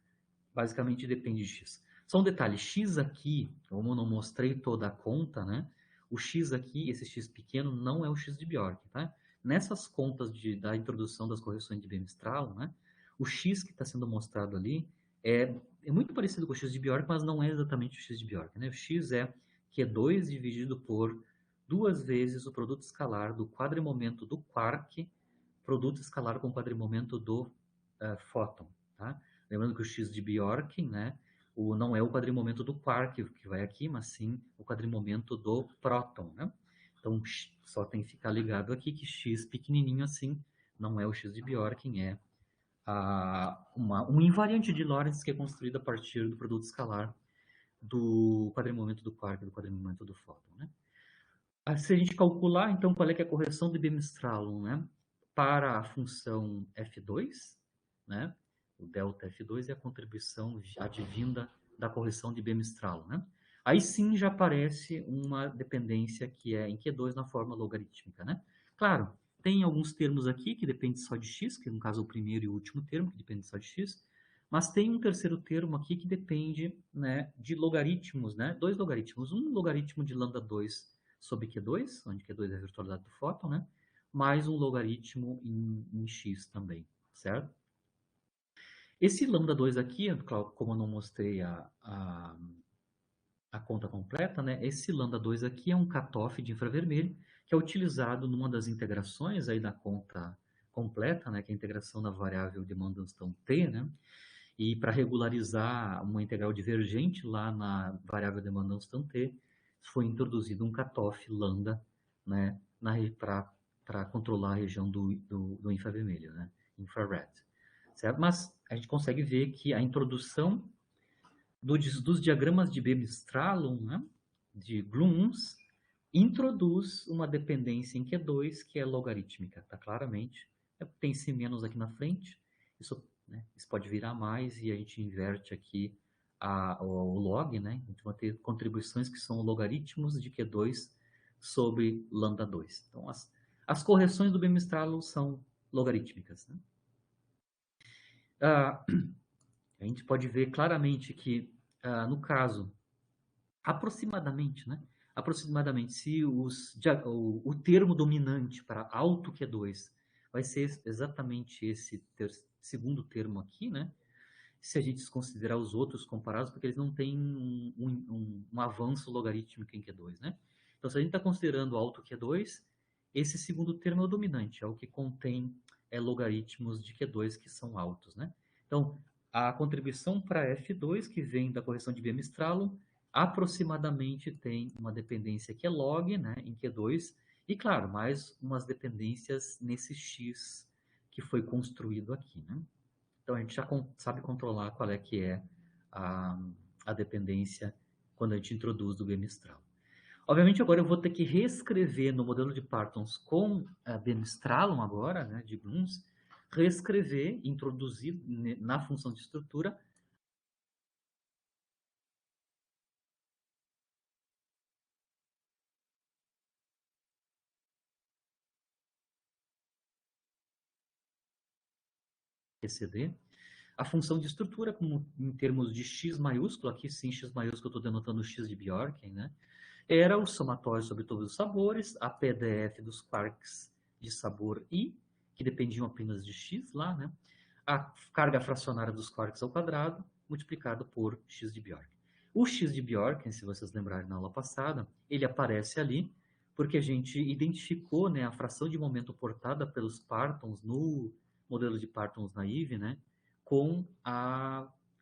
basicamente depende de x. Só um detalhe, x aqui, como eu não mostrei toda a conta, né? O x aqui, esse x pequeno, não é o x de Bjork, tá? Nessas contas da introdução das correções de Weierstrahl, né? O x que está sendo mostrado ali é muito parecido com o x de Bjork, mas não é exatamente o x de Bjork, né? O x é Q2 dividido por duas vezes o produto escalar do quadrimomento do quark, produto escalar com o quadrimomento do fóton, tá? Lembrando que o x de Bjork, né, não é o quadrimomento do quark que vai aqui, mas sim o quadrimomento do próton, né? Então, só tem que ficar ligado aqui que x pequenininho assim não é o x de Bjork, é um invariante de Lorentz que é construído a partir do produto escalar do quadrimomento do quark e do quadrimomento do fóton, né? Se a gente calcular, então, qual é, que é a correção de Weierstrahl, né, para a função f2, né, o delta f2 é a contribuição advinda da correção de Weierstrahl, né? Aí sim já aparece uma dependência que é em Q2 na forma logarítmica, né? Claro, tem alguns termos aqui que dependem só de x, que no caso é o primeiro e o último termo, que depende só de x, mas tem um terceiro termo aqui que depende, né, de logaritmos, né? Dois logaritmos. Um logaritmo de lambda 2 sobre Q2, onde Q2 é a virtualidade do fóton, né? Mais um logaritmo em x também, certo? Esse lambda 2 aqui, como eu não mostrei a conta completa, né? Esse lambda 2 aqui é um cutoff de infravermelho que é utilizado numa das integrações aí da conta completa, né? Que é a integração da variável de Mandelstam t, né? E para regularizar uma integral divergente lá na variável de Mandelstam t, foi introduzido um cutoff lambda, né? Para controlar a região do infravermelho, né? Infrared, certo? Mas a gente consegue ver que a introdução dos diagramas de Weierstrahl, né, de Grooms, introduz uma dependência em Q2 que é logarítmica, tá claramente. Tem esse menos aqui na frente, isso pode virar mais e a gente inverte aqui o log, né? A gente vai ter contribuições que são logaritmos de Q2 sobre lambda 2. Então, as correções do Weierstrahl são logarítmicas, né? A gente pode ver claramente que, no caso, aproximadamente, né? Aproximadamente, se o termo dominante para alto Q2 vai ser exatamente esse segundo termo aqui, né? Se a gente desconsiderar os outros comparados, porque eles não têm um avanço logarítmico em Q2, né? Então, se a gente está considerando alto Q2, esse segundo termo é o dominante, é o que contém logaritmos de Q2 que são altos, né? Então, a contribuição para F2, que vem da correção de Weierstrahl, aproximadamente tem uma dependência que é log, né, em Q2, e claro, mais umas dependências nesse X que foi construído aqui, né? Então a gente já sabe controlar qual é que é a, a dependência quando a gente introduz o Weierstrahl. Obviamente agora eu vou ter que reescrever no modelo de Partons com Weierstrahl agora, né, de Grooms, reescrever, introduzir na função de estrutura QCD, a função de estrutura, como em termos de x maiúsculo, aqui sim, x maiúsculo, eu estou denotando o x de Bjorken, né? Era o somatório sobre todos os sabores, a PDF dos quarks de sabor I, que dependiam apenas de x lá, né? A carga fracionária dos quarks ao quadrado, multiplicado por x de Bjorken. O x de Bjorken, se vocês lembrarem na aula passada, ele aparece ali porque a gente identificou, né, a fração de momento portada pelos partons no modelo de partons naive, né, com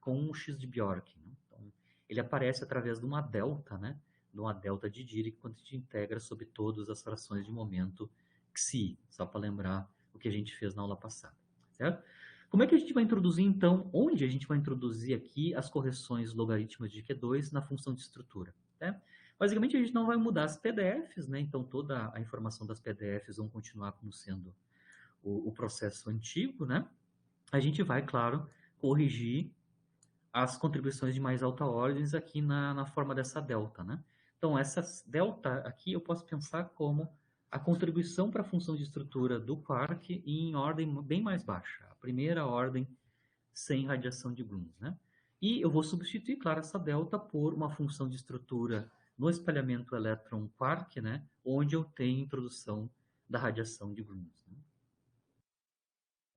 o x de Bjorken. Né? Então, ele aparece através de uma delta, né, de uma delta de Dirac quando a gente integra sobre todas as frações de momento xi, só para lembrar o que a gente fez na aula passada, certo? Como é que a gente vai introduzir, então, onde a gente vai introduzir aqui as correções logarítmicas de Q2 na função de estrutura? Né? Basicamente, a gente não vai mudar as PDFs, né? Então, toda a informação das PDFs vão continuar como sendo o processo antigo, né? A gente vai, claro, corrigir as contribuições de mais alta ordem aqui na forma dessa delta, né? Então, essa delta aqui eu posso pensar como a contribuição para a função de estrutura do quark em ordem bem mais baixa, a primeira ordem sem radiação de Grooms, né? E eu vou substituir, claro, essa delta por uma função de estrutura no espalhamento elétron-quark, né? Onde eu tenho introdução da radiação de Grooms. Né?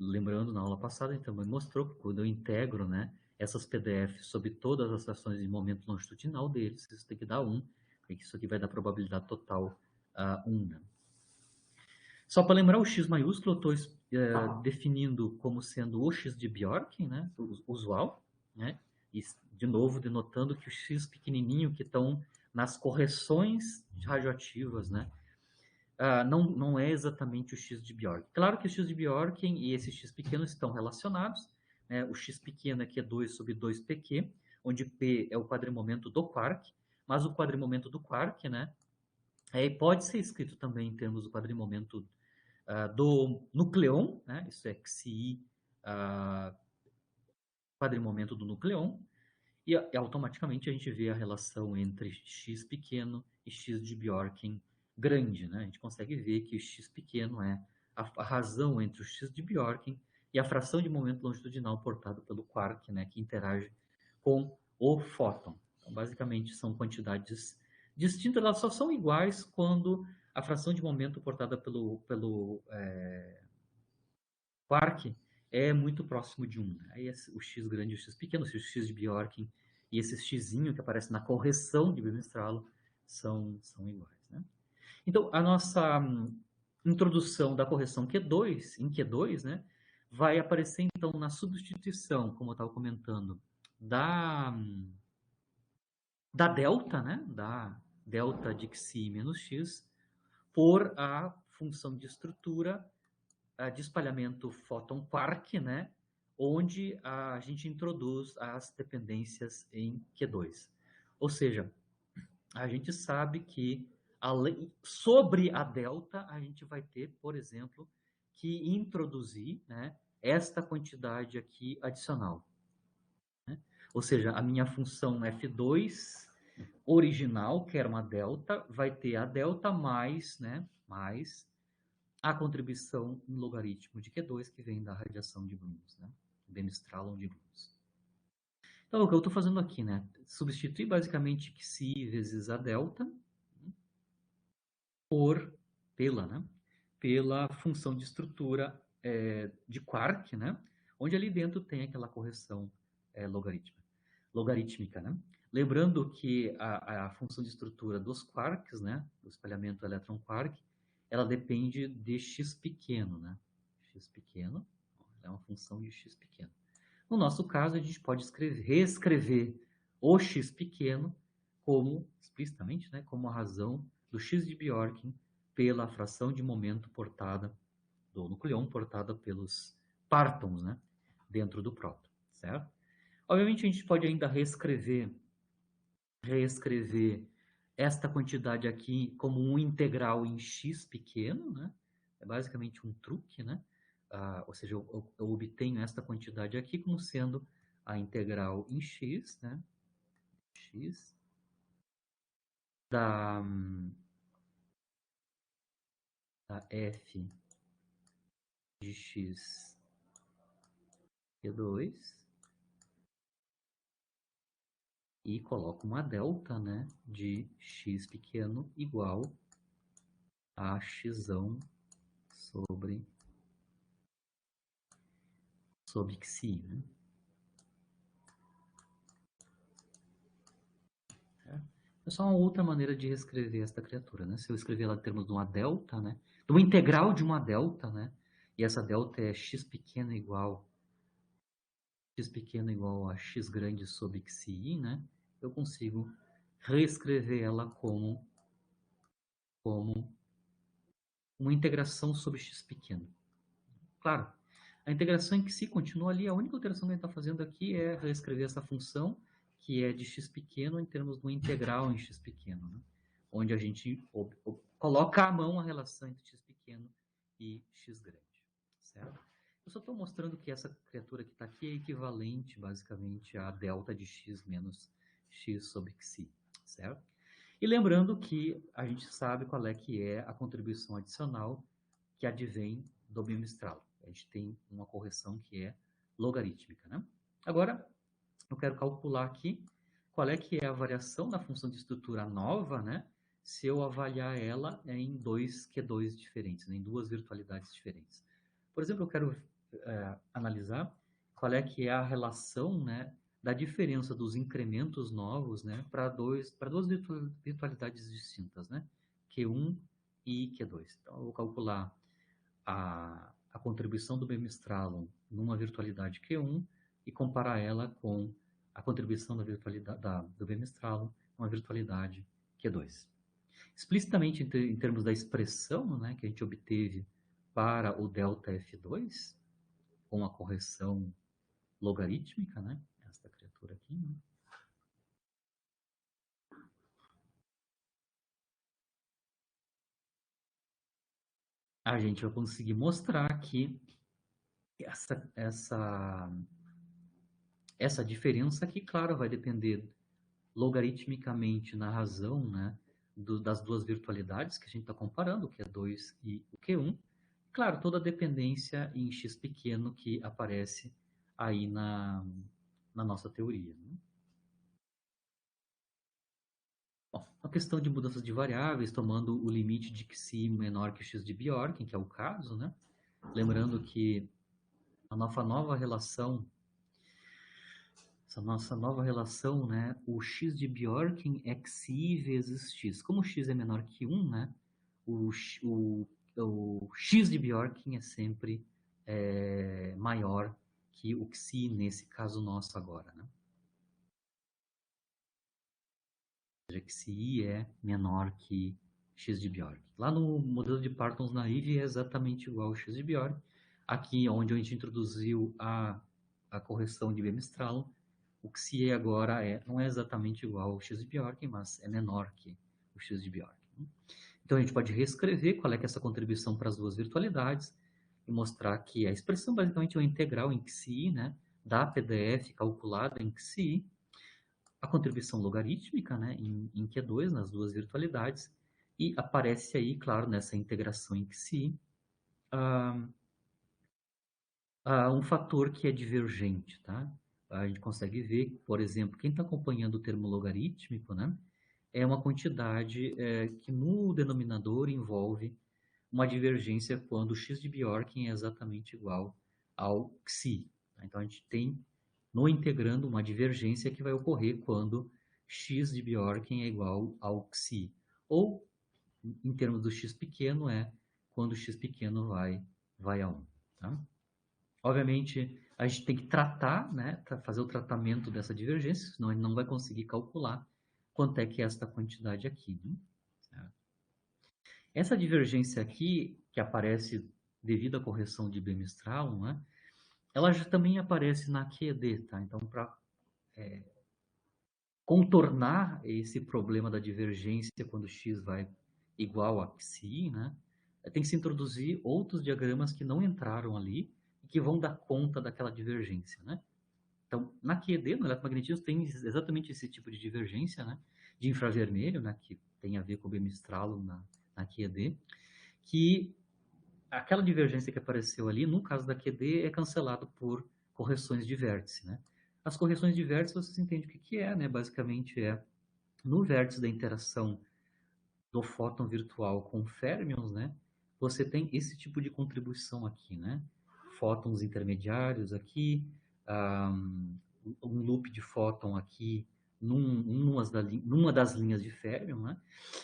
Lembrando, na aula passada, a gente também mostrou que quando eu integro, né, essas PDFs sobre todas as frações de momento longitudinal deles, isso tem que dar 1, porque isso aqui vai dar probabilidade total 1. Né? Só para lembrar, o x maiúsculo eu estou definindo como sendo o x de Bjorken, né, usual, né, e de novo denotando que o x pequenininho que estão nas correções radioativas, né, não é exatamente o x de Bjorken. Claro que o x de Bjorken e esse x pequeno estão relacionados, né, o x pequeno aqui é 2 sobre 2pq, onde p é o quadrimomento do quark, mas o quadrimomento do quark, né, pode ser escrito também em termos do quadrimomento do nucleon, né? Isso é xi quadrimomento do nucleon, e automaticamente a gente vê a relação entre x pequeno e x de Bjorken grande. Né? A gente consegue ver que o x pequeno é a razão entre o x de Bjorken e a fração de momento longitudinal portado pelo quark, né? Que interage com o fóton. Então, basicamente, são quantidades distintas, elas só são iguais quando a fração de momento portada pelo quark é muito próximo de 1. Aí o x grande e o x pequeno, o x de Bjorken e esse xzinho que aparece na correção de Wimmer-Stralo são iguais. Né? Então, a nossa introdução da correção Q2, em Q2, né, vai aparecer, então, na substituição, como eu estava comentando, da delta, né, da delta de xi menos x, por a função de estrutura de espalhamento fóton-quark, né, onde a gente introduz as dependências em Q2. Ou seja, a gente sabe que sobre a delta a gente vai ter, por exemplo, que introduzir, né, esta quantidade aqui adicional. Né? Ou seja, a minha função F2 original, que era uma delta, vai ter a delta mais, né, mais a contribuição em logaritmo de Q2 que vem da radiação de Grooms, né? Wimmer-Stralo de Grooms. Então, o que eu estou fazendo aqui, né? Substituir basicamente xi vezes a delta pela função de estrutura de quark, né? Onde ali dentro tem aquela correção logarítmica, né? Lembrando que a função de estrutura dos quarks, né? Do espalhamento elétron-quark, ela depende de x pequeno, né? X pequeno é uma função de x pequeno. No nosso caso, a gente pode reescrever o x pequeno como, explicitamente, né, como a razão do x de Bjorken pela fração de momento portada do nucleon, portada pelos partons, né, dentro do próton, certo? Obviamente, a gente pode ainda reescrever esta quantidade aqui como um integral em x pequeno, né? É basicamente um truque, né? Ou seja, eu obtenho esta quantidade aqui como sendo a integral em x, né? X da f de x Q2 e coloco uma delta, né? De x pequeno igual a x sobre xi, né? É só uma outra maneira de reescrever esta criatura, né? Se eu escrever ela em termos de uma delta, né? De uma integral de uma delta, né? E essa delta é x pequeno igual a x grande sobre xi, né? Eu consigo reescrever ela como uma integração sobre x pequeno. Claro, a integração em xi continua ali, a única alteração que a gente está fazendo aqui é reescrever essa função, que é de x pequeno em termos de uma integral em x pequeno, né? Onde a gente coloca à mão a relação entre x pequeno e x grande, certo? Eu só estou mostrando que essa criatura que está aqui é equivalente, basicamente, a delta de x menos x sobre xi, certo? E lembrando que a gente sabe qual é que é a contribuição adicional que advém do bimestral. A gente tem uma correção que é logarítmica, né? Agora, eu quero calcular aqui qual é que é a variação da função de estrutura nova, né? Se eu avaliar ela em dois Q2 diferentes, né? Em duas virtualidades diferentes. Por exemplo, eu quero analisar qual é que é a relação, né, da diferença dos incrementos novos, né, para duas virtualidades distintas, né? Q1 e Q2. Então, eu vou calcular a contribuição do bemistralum numa virtualidade Q1 e comparar ela com a contribuição da virtualidade do bemistralum numa virtualidade Q2. Explicitamente em termos da expressão, né, que a gente obteve para o delta F2, com a correção logarítmica, né, esta criatura aqui, né, a gente vai conseguir mostrar que essa, essa, essa diferença aqui, claro, vai depender logaritmicamente na razão, né, das duas virtualidades que a gente está comparando, o Q2 e o Q1. Claro, toda a dependência em x pequeno que aparece aí na nossa teoria, né? Bom, a questão de mudanças de variáveis, tomando o limite de xi menor que x de Bjorken, que é o caso, né? Lembrando que a nossa nova relação, essa nossa nova relação, né? O x de Bjorken é xi vezes x. Como x é menor que 1, né? O, o, o x de Bjorken é sempre maior que o xi, nesse caso nosso agora, né? Ou seja, xi é menor que x de Bjork. Lá no modelo de Partons naive é exatamente igual ao x de Bjork. Aqui, onde a gente introduziu a correção de Bemistral, o xi agora não é exatamente igual ao x de Bjork, mas é menor que o x de Bjork. Então, a gente pode reescrever qual é que é essa contribuição para as duas virtualidades e mostrar que a expressão basicamente é uma integral em xi, né, da PDF calculada em xi, a contribuição logarítmica, né, em Q2, nas duas virtualidades, e aparece aí, claro, nessa integração em xi, um fator que é divergente, tá? A gente consegue ver, por exemplo, quem está acompanhando o termo logarítmico, né, é uma quantidade que no denominador envolve uma divergência quando o x de Bjorken é exatamente igual ao xi. Tá? Então, a gente tem, no integrando, uma divergência que vai ocorrer quando x de Bjorken é igual ao xi. Ou, em termos do x pequeno, é quando o x pequeno vai a 1. Tá? Obviamente, a gente tem que tratar, né, fazer o tratamento dessa divergência, senão a gente não vai conseguir calcular quanto é que é esta quantidade aqui. Né? Essa divergência aqui, que aparece devido à correção de Bemistral, né, ela já também aparece na QED, tá? Então, para contornar esse problema da divergência quando x vai igual a xi, né, tem que se introduzir outros diagramas que não entraram ali e que vão dar conta daquela divergência, né? Então, na QED, no eletromagnetismo, tem exatamente esse tipo de divergência, né, de infravermelho, né, que tem a ver com o Bemistral na QED, que aquela divergência que apareceu ali, no caso da QD, é cancelado por correções de vértice, né? As correções de vértice, vocês entendem o que é, né? Basicamente é no vértice da interação do fóton virtual com férmions, né? Você tem esse tipo de contribuição aqui, né? Fótons intermediários aqui, um loop de fóton aqui numa das linhas de férmion, né?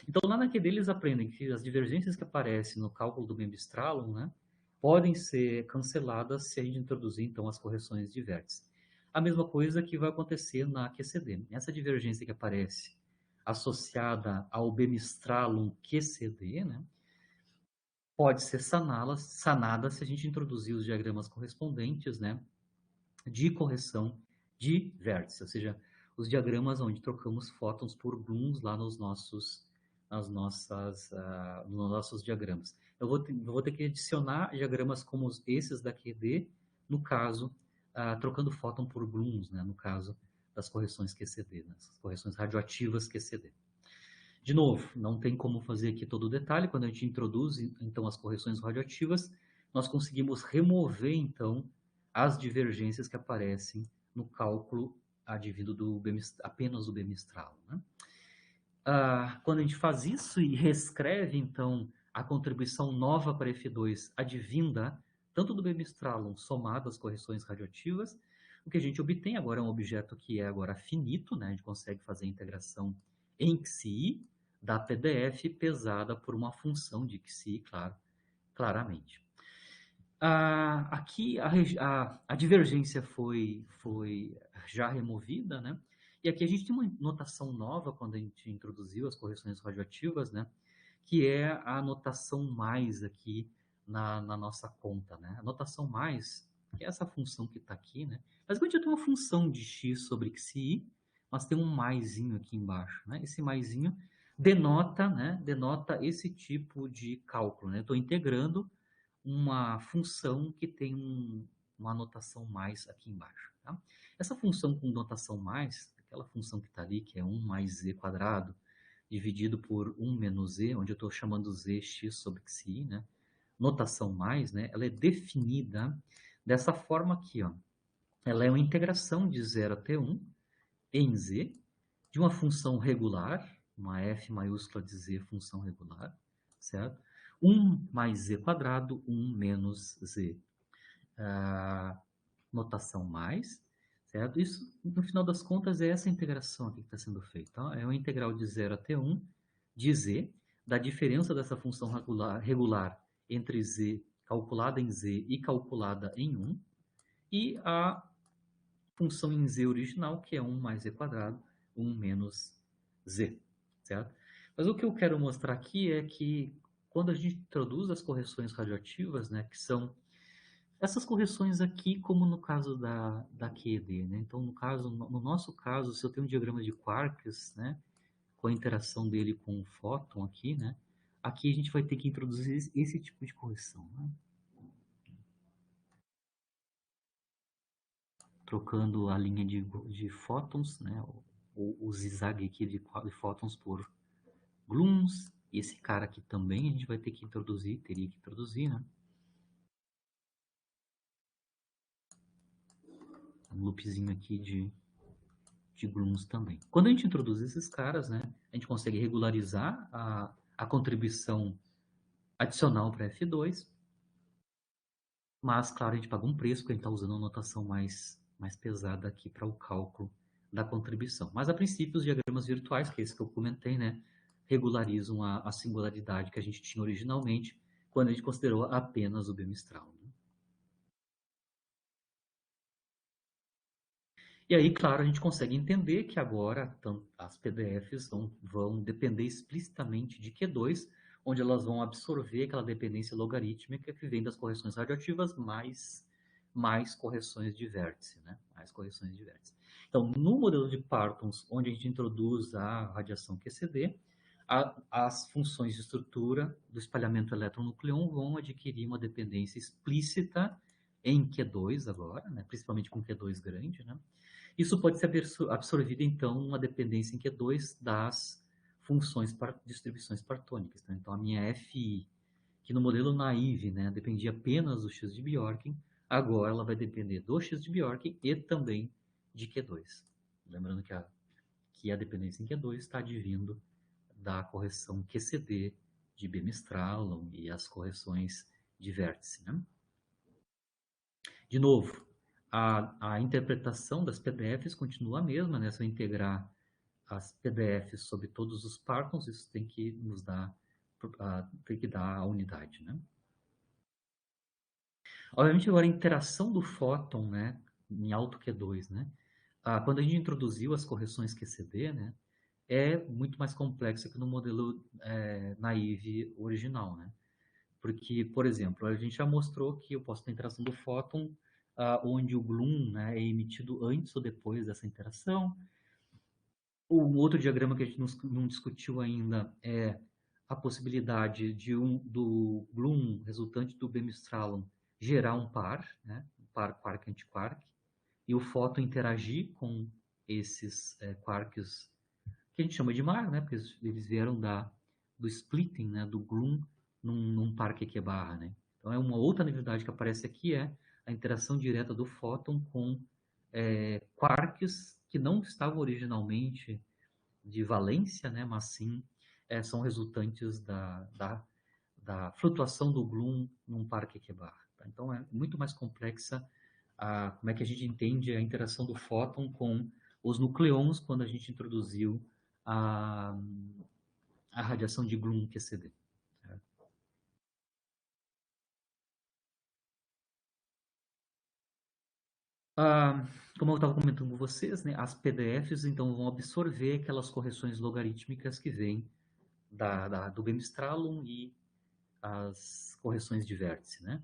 Então, lá naquele eles aprendem que as divergências que aparecem no cálculo do Membistralum, né, podem ser canceladas se a gente introduzir, então, as correções de vértice. A mesma coisa que vai acontecer na QCD. Essa divergência que aparece associada ao Bemistralum QCD, né, pode ser sanada se a gente introduzir os diagramas correspondentes, né, de correção de vértice, ou seja, os diagramas onde trocamos fótons por gluons lá nos nossos diagramas. Eu vou ter que adicionar diagramas como esses da QED, no caso, trocando fóton por gluons, né, no caso das correções QCD, né, as correções radioativas QCD. De novo, não tem como fazer aqui todo o detalhe. Quando a gente introduz, então, as correções radioativas, nós conseguimos remover, então, as divergências que aparecem no cálculo advindo apenas do bemistralo, né? Quando a gente faz isso e reescreve, então, a contribuição nova para F2 advinda tanto do bemistralum somado às correções radioativas, o que a gente obtém agora é um objeto que é agora finito, né? A gente consegue fazer a integração em XI da PDF pesada por uma função de XI, claro, claramente. Aqui a divergência foi já removida, né? E aqui a gente tem uma notação nova quando a gente introduziu as correções radioativas, né? Que é a notação mais aqui na nossa conta, né? A notação mais, que é essa função que está aqui, né? Basicamente eu tenho uma função de x sobre xi, mas tem um maisinho aqui embaixo, né? Esse maisinho denota, né? Denota esse tipo de cálculo, né? Estou integrando uma função que tem uma notação mais aqui embaixo. Tá? Essa função com notação mais, aquela função que está ali, que é 1 mais z quadrado, dividido por 1 menos z, onde eu estou chamando z x sobre xi, né? Notação mais, né? Ela é definida dessa forma aqui, ó. Ela é uma integração de 0 até 1 em z, de uma função regular, uma f maiúscula de z, função regular, certo? 1 mais z quadrado, 1 menos z. Notação mais, certo? Isso, no final das contas, é essa integração aqui que está sendo feita. Então, é uma integral de 0 até 1 de z, da diferença dessa função regular entre z calculada em z e calculada em 1, e a função em z original, que é 1 mais z quadrado, 1 menos z, certo? Mas o que eu quero mostrar aqui é que quando a gente introduz as correções radioativas, né, que são essas correções aqui, como no caso da QED, né? Então, no nosso caso, se eu tenho um diagrama de quarks, né, com a interação dele com o fóton aqui, né, aqui a gente vai ter que introduzir esse tipo de correção, né? Trocando a linha de fótons, né, o zigue aqui de fótons por gluons, e esse cara aqui também a gente vai ter que introduzir, teria que introduzir, né? Um loopzinho aqui de gluons também. Quando a gente introduz esses caras, né, a gente consegue regularizar a contribuição adicional para F2, mas, claro, a gente paga um preço, porque a gente está usando uma notação mais pesada aqui para o cálculo da contribuição. Mas, a princípio, os diagramas virtuais, que é esse que eu comentei, né, regularizam a singularidade que a gente tinha originalmente, quando a gente considerou apenas o bimestral. Né? E aí, claro, a gente consegue entender que agora as PDFs vão depender explicitamente de Q2, onde elas vão absorver aquela dependência logarítmica que vem das correções radioativas mais correções de vértice, né? Mais correções de vértice. Então, no modelo de Partons, onde a gente introduz a radiação QCD, as funções de estrutura do espalhamento elétron-nucleon vão adquirir uma dependência explícita em Q2 agora, né? Principalmente com Q2 grande, né? Isso pode ser absorvido, então, uma dependência em Q2 das funções distribuições partônicas. Né? Então, a minha FI, que no modelo naive, né, dependia apenas do x de Bjorken, agora ela vai depender do x de Bjorken e também de Q2. Lembrando que a dependência em Q2 está advindo da correção QCD de Bemistralum e as correções de vértice. Né? De novo, a interpretação das PDFs continua a mesma, né? Se eu integrar as PDFs sobre todos os partons, isso tem que nos dar, tem que dar a unidade, né? Obviamente, agora a interação do fóton, né, em alto Q2, né? Quando a gente introduziu as correções QCD, né, é muito mais complexa que no modelo naive original, né? Porque, por exemplo, a gente já mostrou que eu posso ter interação do fóton, onde o gluon, né, é emitido antes ou depois dessa interação. Um outro diagrama que a gente não discutiu ainda é a possibilidade do gluon resultante do bemistralum gerar um par, né, um par quark-antiquark, e o fóton interagir com esses quarks que a gente chama de mar, né? Porque eles vieram do splitting, né? Do Gloom num parque Q-barra, né? Então é uma outra novidade que aparece aqui, é a interação direta do fóton com quarks que não estavam originalmente de valência, né? Mas sim são resultantes da flutuação do Gloom num parque Q-barra. Tá? Então é muito mais complexa como é que a gente entende a interação do fóton com os nucleons quando a gente introduziu a, a radiação de Gloom QCD. Certo? Como eu estava comentando com vocês, né, as PDFs então vão absorver aquelas correções logarítmicas que vêm do Beamistralum e as correções de vértice, né?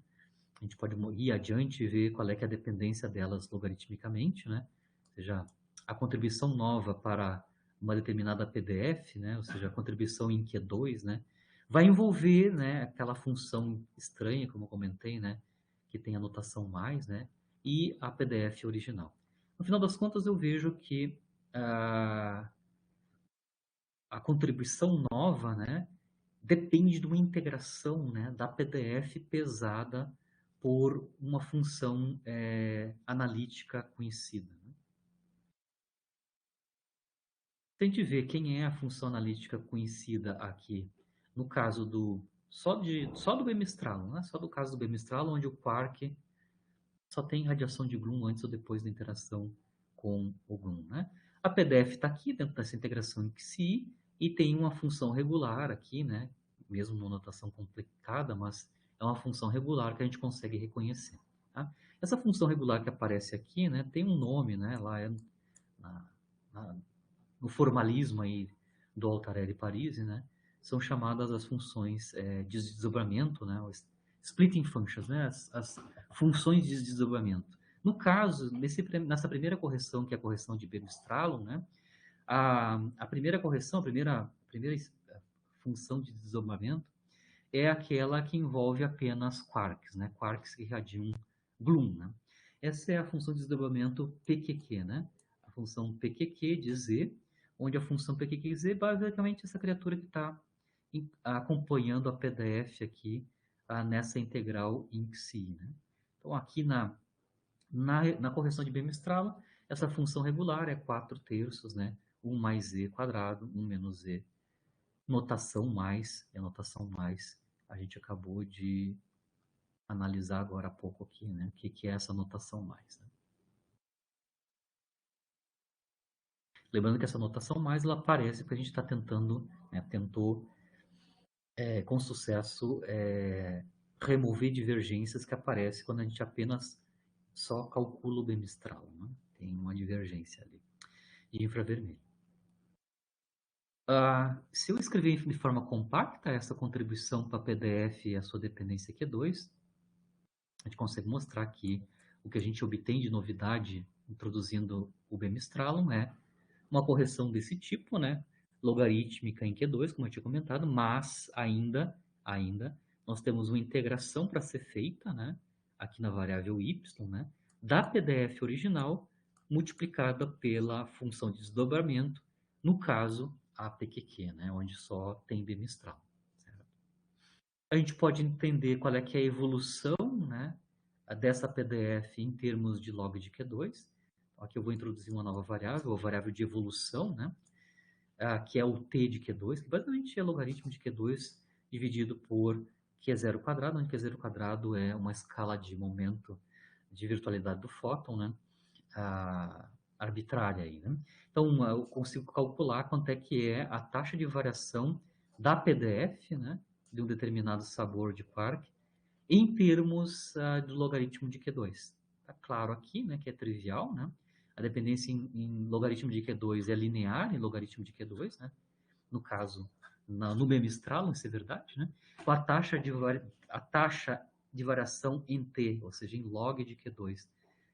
A gente pode ir adiante e ver qual é que é a dependência delas logaritmicamente, né? Ou seja, a contribuição nova para uma determinada PDF, né? Ou seja, a contribuição em Q2, né? Vai envolver, né, aquela função estranha, como eu comentei, né? Que tem a notação mais, né? E a PDF original. No final das contas, eu vejo que a contribuição nova, né? Depende de uma integração, né, da PDF pesada por uma função analítica conhecida. Né? Se a gente vê quem é a função analítica conhecida aqui, no caso só do Beamistralum, né? Só do caso do Beamistralum, onde o quark só tem radiação de Gloom antes ou depois da interação com o Gloom. Né? A PDF está aqui dentro dessa integração em XI e tem uma função regular aqui, né? Mesmo numa notação complicada, mas é uma função regular que a gente consegue reconhecer. Tá? Essa função regular que aparece aqui, né, tem um nome, né, lá na, na, no formalismo aí do Altarelli Parisi, né, são chamadas as funções de desdobramento, né, splitting functions, né, as funções de desdobramento. No caso, nessa primeira correção, que é a correção de Beamistralum, né, a primeira correção, a primeira função de desdobramento é aquela que envolve apenas quarks, né, quarks que irradiam Gloom. Né. Essa é a função de desdobramento PQQ, né, a função PQQ de Z, onde a função PQQZ é basicamente essa criatura que está acompanhando a PDF aqui nessa integral em XI. Né. Então, aqui na correção de Beamistralum, essa função regular é 4/3, né? 1 mais z quadrado, 1 menos z. Notação mais, e a notação mais a gente acabou de analisar agora há pouco aqui, né? O que é essa notação mais, né? Lembrando que essa notação mais, ela aparece porque a gente está tentando, né, tentou com sucesso remover divergências que aparecem quando a gente apenas só calcula o Beamistralum, né? Tem uma divergência ali de infravermelho. Se eu escrever de forma compacta essa contribuição para PDF e a sua dependência Q2, a gente consegue mostrar que o que a gente obtém de novidade introduzindo o Beamistralum é uma correção desse tipo, né? Logarítmica em Q2, como eu tinha comentado, mas ainda nós temos uma integração para ser feita, né? Aqui na variável y, né? Da PDF original multiplicada pela função de desdobramento, no caso a PQQ, né? Onde só tem Beamistral. Certo? A gente pode entender qual é que é a evolução, né? Dessa PDF em termos de log de Q2. Aqui eu vou introduzir uma nova variável, a variável de evolução, né? Que é o t de Q2, que basicamente é logaritmo de Q2 dividido por Q0 quadrado, onde Q0 quadrado é uma escala de momento de virtualidade do fóton, né? Arbitrária aí, né? Então, eu consigo calcular quanto é que é a taxa de variação da PDF, né? De um determinado sabor de quark, em termos do logaritmo de Q2. Tá claro aqui, né, que é trivial, né? A dependência em logaritmo de Q2 é linear em logaritmo de Q2, né? No caso, no Beamistralum, isso é verdade, né? Com a taxa de variação em T, ou seja, em log de Q2,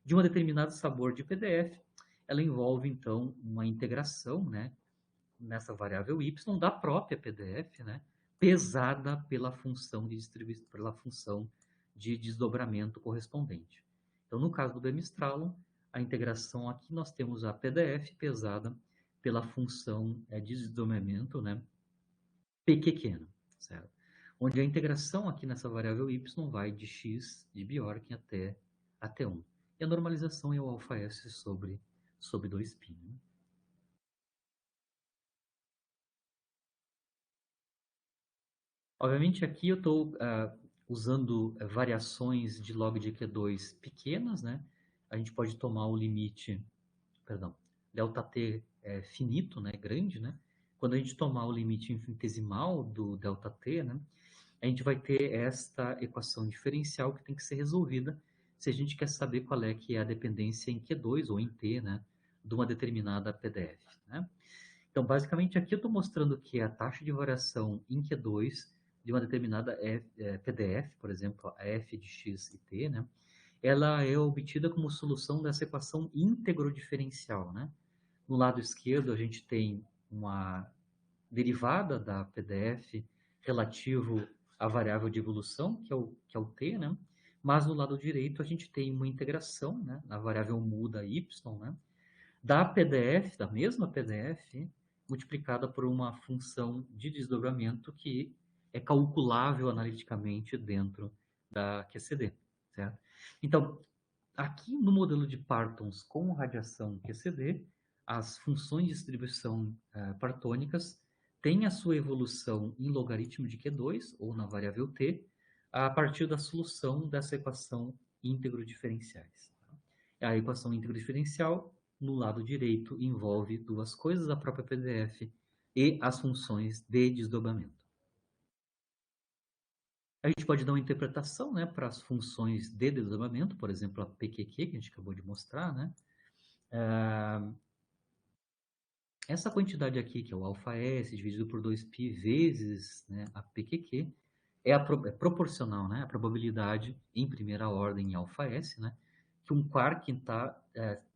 de um determinado sabor de PDF, ela envolve, então, uma integração, né? Nessa variável y da própria PDF, né, pesada pela função de distribuição, pela função de desdobramento correspondente. Então, no caso do Beamistralum, a integração aqui nós temos a PDF pesada pela função de desdobramento, né, pequeno, certo? Onde a integração aqui nessa variável y vai de x de Bjorken até 1. E a normalização é o alfa S sobre 2π. Né? Obviamente aqui eu estou usando variações de log de Q2 pequenas, né? A gente pode tomar o limite, perdão, ΔT é finito, né? Grande, né? Quando a gente tomar o limite infinitesimal do ΔT, né? A gente vai ter esta equação diferencial que tem que ser resolvida se a gente quer saber qual é que é a dependência em Q2 ou em T, né? De uma determinada PDF, né? Então, basicamente, aqui eu estou mostrando que a taxa de variação em Q2 de uma determinada PDF, por exemplo, a f de x e t, né? Ela é obtida como solução dessa equação íntegro diferencial, né? No lado esquerdo, a gente tem uma derivada da PDF relativo à variável de evolução, que é o t, né? Mas no lado direito, a gente tem uma integração, né? Na variável muda y, né? Da PDF, da mesma PDF, multiplicada por uma função de desdobramento que é calculável analiticamente dentro da QCD, certo? Então, aqui no modelo de Partons com radiação QCD, as funções de distribuição partônicas têm a sua evolução em logaritmo de Q2, ou na variável t, a partir da solução dessa equação íntegro diferenciais. A equação íntegro diferencial, no lado direito, envolve duas coisas, a própria PDF e as funções de desdobramento. A gente pode dar uma interpretação, né, para as funções de desdobramento, por exemplo, a PQQ, que a gente acabou de mostrar, né? Essa quantidade aqui, que é o alfa S dividido por 2π vezes, né, a PQQ, é proporcional, né, a probabilidade em primeira ordem em alfa S, né, que um quark está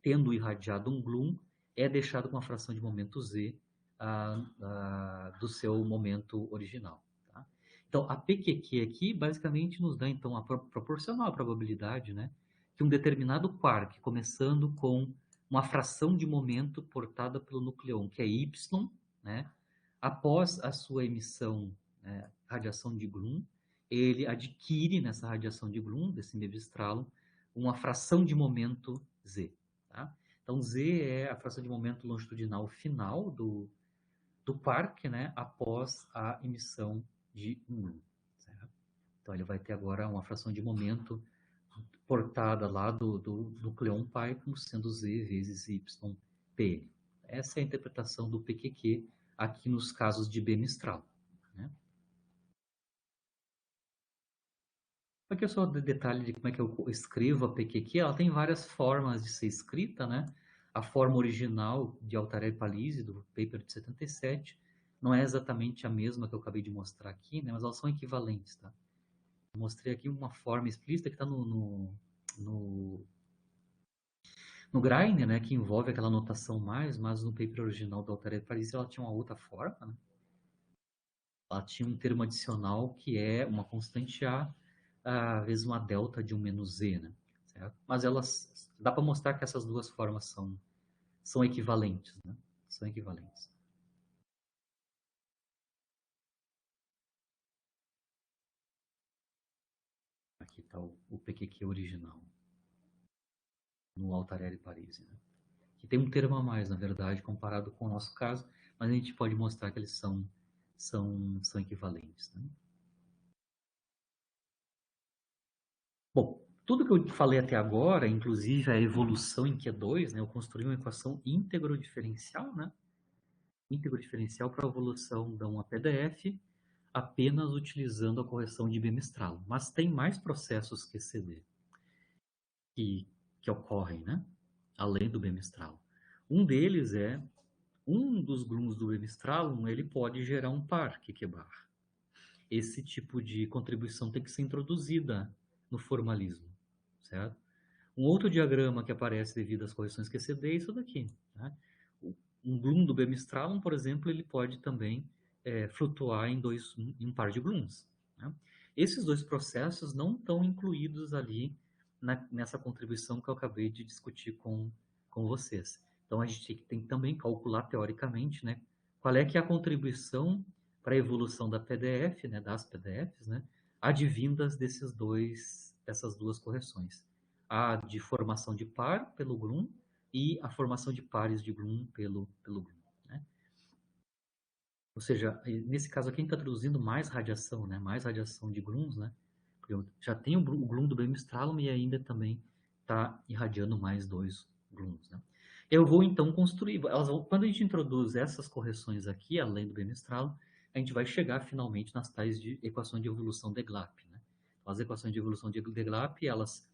tendo irradiado um gluon é deixado com a fração de momento z do seu momento original. Tá? Então, a PQQ aqui basicamente nos dá então a proporcional à probabilidade, né, que um determinado quark, começando com uma fração de momento portada pelo nucleon, que é y, né, após a sua emissão, radiação de gluon, ele adquire nessa radiação de gluon, desse mebestralum, uma fração de momento z. Tá? Então, z é a fração de momento longitudinal final do quark, né, após a emissão de um gluon. Certo? Então, ele vai ter agora uma fração de momento portada lá do nucleon pi como sendo z vezes yp. Essa é a interpretação do PQQ aqui nos casos de B mistral. Né? Aqui é só o detalhe de como é que eu escrevo a PQQ. Ela tem várias formas de ser escrita, né? A forma original de Altarelli Palisi, do paper de 77, não é exatamente a mesma que eu acabei de mostrar aqui, né? Mas elas são equivalentes, tá? Eu mostrei aqui uma forma explícita que está no Greiner, né, que envolve aquela notação mais, mas no paper original do Altarelli Palisi ela tinha uma outra forma, né? Ela tinha um termo adicional que é uma constante A vezes uma delta de um menos Z, né? Certo? Mas elas, dá para mostrar que essas duas formas são equivalentes, né? São equivalentes. Aqui está o PQQ original, no Altarelli Palisi, né? Que tem um termo a mais, na verdade, comparado com o nosso caso, mas a gente pode mostrar que eles são equivalentes, né? Bom, tudo que eu falei até agora, inclusive a evolução em Q2, né, eu construí uma equação íntegro diferencial, né? Íntegro diferencial para a evolução da uma PDF, apenas utilizando a correção de bimestral. Mas tem mais processos QCD que ocorrem, né? Além do bimestral. Um deles é, um dos gluons do bimestral, ele pode gerar um par Kekebar. Esse tipo de contribuição tem que ser introduzida no formalismo, certo? Um outro diagrama que aparece devido às correções QCD é isso daqui. Né? Um gluon do bemistralum, por exemplo, ele pode também flutuar em um par de gluons. Né? Esses dois processos não estão incluídos ali nessa contribuição que eu acabei de discutir com vocês. Então, a gente tem que também calcular teoricamente, né, qual é que é a contribuição para a evolução da PDF, né, das PDFs, né, advindas dessas duas correções. A de formação de par pelo GLUM e a formação de pares de GLUM pelo GLUM, né? Ou seja, nesse caso aqui a gente está traduzindo mais radiação, né, mais radiação de GLUMs, né, porque eu já tenho o GLUM do Bremistlalum e ainda também está irradiando mais dois GLUMs, né. Eu vou então construir, quando a gente introduz essas correções aqui, além do Bremistlalum, a gente vai chegar finalmente nas tais de equações de evolução de Glap, né. Então, as equações de evolução de Glap, elas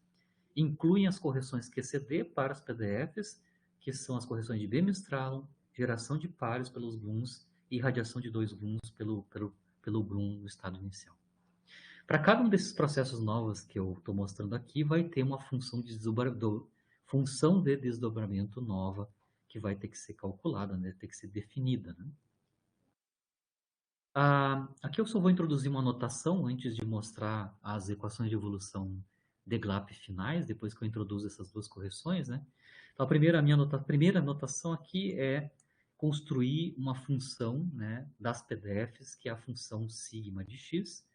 incluem as correções QCD para as PDFs, que são as correções de Bremistlalum, geração de pares pelos GLUMs e irradiação de dois GLUMs pelo GLUM no estado inicial. Para cada um desses processos novos que eu estou mostrando aqui, vai ter uma função de desdobramento nova que vai ter que ser calculada, né? Ter que ser definida, né? Aqui eu só vou introduzir uma anotação antes de mostrar as equações de evolução de Glap finais, depois que eu introduzo essas duas correções, né? Então, a primeira anotação aqui é construir uma função, né, das PDFs, que é a função sigma de x.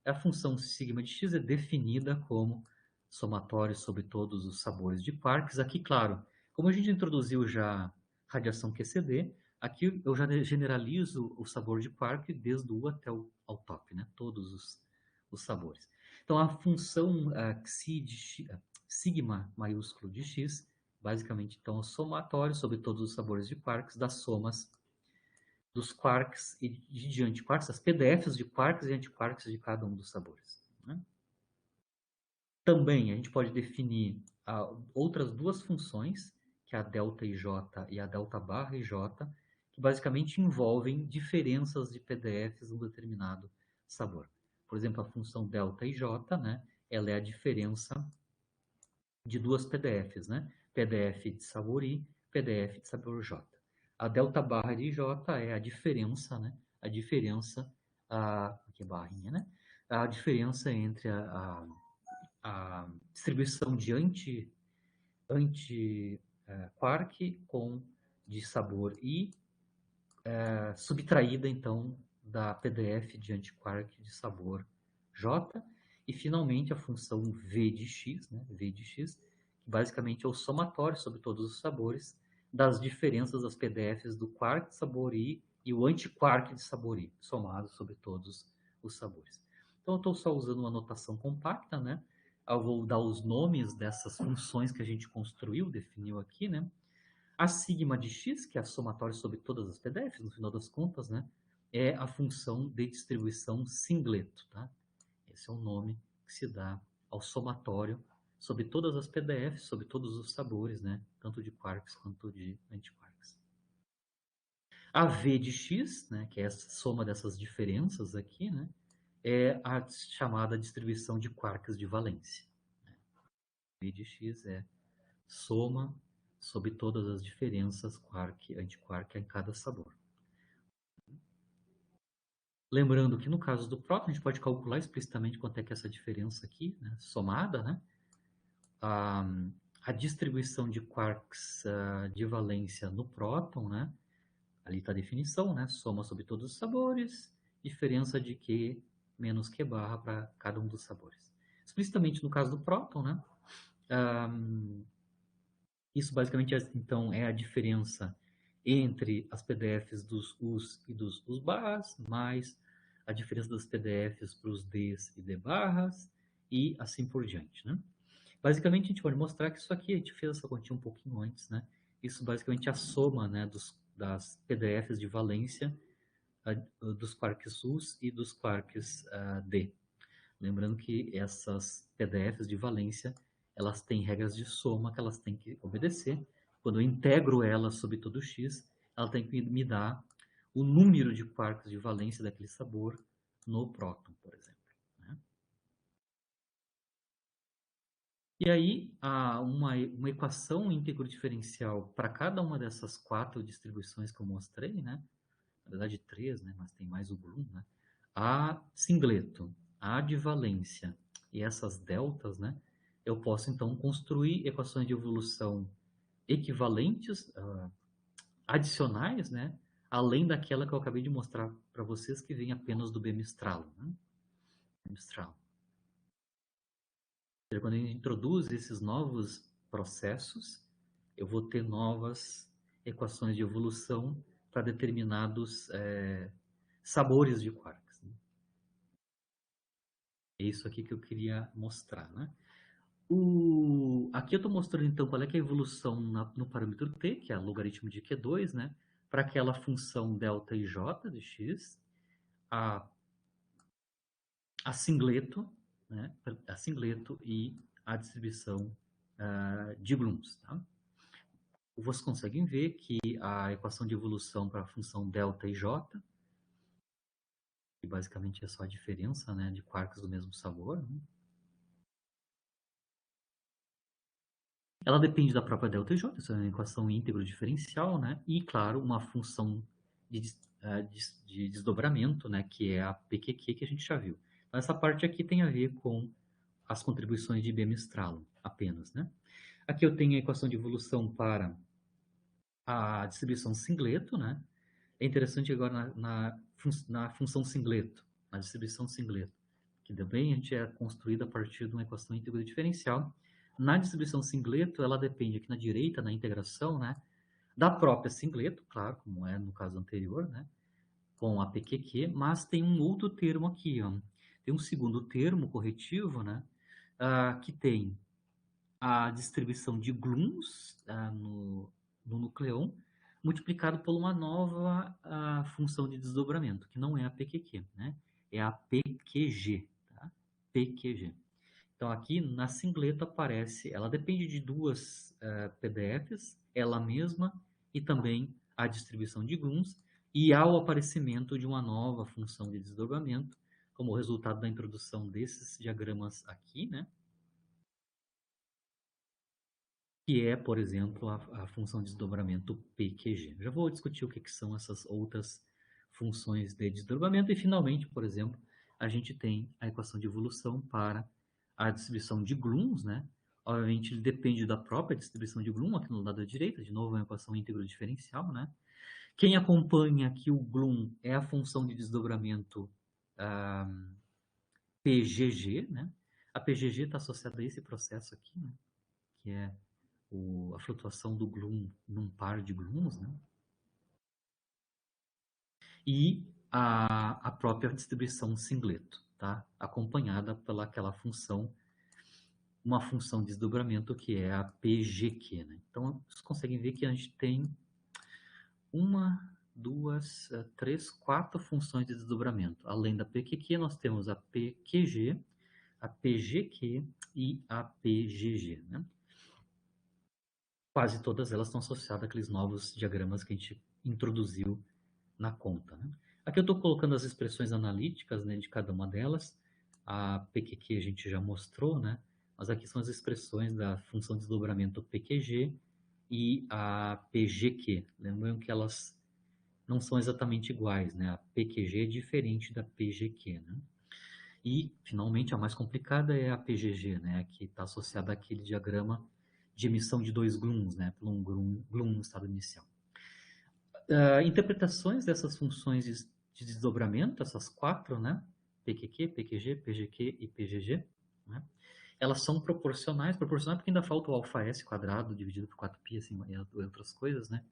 A função sigma de x é definida como somatório sobre todos os sabores de quarks. Aqui, claro, como a gente introduziu já radiação QCD, aqui eu já generalizo o sabor de quark desde o U até ao top, né? Todos os sabores. Então, a função sigma maiúsculo de x, basicamente, então, é o somatório sobre todos os sabores de quarks das somas dos quarks e de antiquarks, as PDFs de quarks e antiquarks de cada um dos sabores, né? Também a gente pode definir outras duas funções, que é a delta ij e a delta barra ij, que basicamente envolvem diferenças de PDFs de um determinado sabor. Por exemplo, a função delta ij, né, ela é a diferença de duas PDFs, né? PDF de sabor I, PDF de sabor J. A delta barra de J é a diferença, né? A diferença, aqui é barrinha, né? A diferença entre a distribuição de quark com de sabor I, subtraída então da PDF de antiquark de sabor J, e finalmente a função V de x, né, V de x, que basicamente é o somatório sobre todos os sabores das diferenças das PDFs do quark de sabor I e o antiquark de sabor I, somados sobre todos os sabores. Então eu estou só usando uma notação compacta, né? Eu vou dar os nomes dessas funções que a gente construiu, definiu aqui, né? A sigma de x, que é a somatória sobre todas as PDFs, no final das contas, né? É a função de distribuição singleto, tá? Esse é o nome que se dá ao somatório sobre todas as PDFs, sobre todos os sabores, né? Tanto de quarks quanto de antiquarks. A V de x, né? Que é a soma dessas diferenças aqui, né? É a chamada distribuição de quarks de valência. V de x é soma sobre todas as diferenças quark e antiquark em cada sabor. Lembrando que no caso do próton, a gente pode calcular explicitamente quanto é que é essa diferença aqui, né, somada, né? A distribuição de quarks de valência no próton, né? Ali está a definição, né? Soma sobre todos os sabores, diferença de Q menos Q barra para cada um dos sabores. Explicitamente no caso do próton, né? Isso basicamente então é a diferença entre as PDFs dos U's e dos U's barras, mais a diferença das PDFs para os D's e D barras, e assim por diante, né? Basicamente, a gente pode mostrar que isso aqui, a gente fez essa continha um pouquinho antes, né? Isso basicamente é a soma, né, das PDFs de valência dos quarks U's e dos quarks D. Lembrando que essas PDFs de valência, elas têm regras de soma que elas têm que obedecer. Quando eu integro elas sobre todo x, ela tem que me dar o número de quarks de valência daquele sabor no próton, por exemplo, né? E aí, uma equação íntegro diferencial para cada uma dessas quatro distribuições que eu mostrei, né? Na verdade, três, né? Mas tem mais o Bloom, né? A singleto, a de valência e essas deltas, né? Eu posso então construir equações de evolução equivalentes, adicionais, né? Além daquela que eu acabei de mostrar para vocês, que vem apenas do B-Mistral, né? Mistral. Quando a gente introduz esses novos processos, eu vou ter novas equações de evolução para determinados sabores de quarks, né? É isso aqui que eu queria mostrar, né? Aqui eu estou mostrando, então, qual é, que é a evolução no parâmetro t, que é o logaritmo de Q2, né? Para aquela função delta e j de x, a, a singleto, né? A singleto e a distribuição de Grooms, tá? Vocês conseguem ver que a equação de evolução para a função delta e j, que basicamente é só a diferença, né, de quarks do mesmo sabor, né? Ela depende da própria delta e j, isso é uma equação íntegro diferencial, né? E, claro, uma função de desdobramento, né, que é a PQQ, que a gente já viu. Então, essa parte aqui tem a ver com as contribuições de B-Mistral apenas, né? Aqui eu tenho a equação de evolução para a distribuição singleto, né? É interessante agora na função singleto, na distribuição singleto, que também a gente é construída a partir de uma equação íntegra diferencial. Na distribuição singleto, ela depende aqui na direita, na integração, né, da própria singleto, claro, como é no caso anterior, né, com a PQQ, mas tem um outro termo aqui, ó. Tem um segundo termo corretivo, né, que tem a distribuição de Grooms no nucleon, multiplicado por uma nova função de desdobramento, que não é a PQQ, né? É a PQG, tá? PQG. Então, aqui na singleta aparece, ela depende de duas PDFs, ela mesma e também a distribuição de Grooms, e ao aparecimento de uma nova função de desdobramento, como resultado da introdução desses diagramas aqui, né? Que é, por exemplo, a função de desdobramento PQG. Já vou discutir o que são essas outras funções de desdobramento. E, finalmente, por exemplo, a gente tem a equação de evolução para a distribuição de Grooms, né? Obviamente, ele depende da própria distribuição de Bloom, aqui no lado direito, de novo, é uma equação íntegro diferencial, né? Quem acompanha aqui o Bloom é a função de desdobramento PGG, né? A PGG está associada a esse processo aqui, né? Que é a flutuação do Gloom num par de Glooms, né? E a própria distribuição singleto, tá? Acompanhada pela aquela função, uma função de desdobramento que é a PGQ, né? Então, vocês conseguem ver que a gente tem uma, duas, três, quatro funções de desdobramento. Além da PQQ, nós temos a PQG, a PGQ e a PGG, né? Quase todas elas estão associadas àqueles novos diagramas que a gente introduziu na conta, né? Aqui eu estou colocando as expressões analíticas, né, de cada uma delas. A PQQ a gente já mostrou, né? Mas aqui são as expressões da função de desdobramento PQG e a PGQ. Lembrando que elas não são exatamente iguais, né? A PQG é diferente da PGQ, né? E, finalmente, a mais complicada é a PGG, né? Que está associada àquele diagrama de emissão de dois glums, né? Por um glum no estado inicial. Interpretações dessas funções de desdobramento, essas quatro, né? PQQ, PQG, PGQ e PGG, né? Elas são proporcionais porque ainda falta o alfa S quadrado dividido por 4π, assim, e outras coisas, né?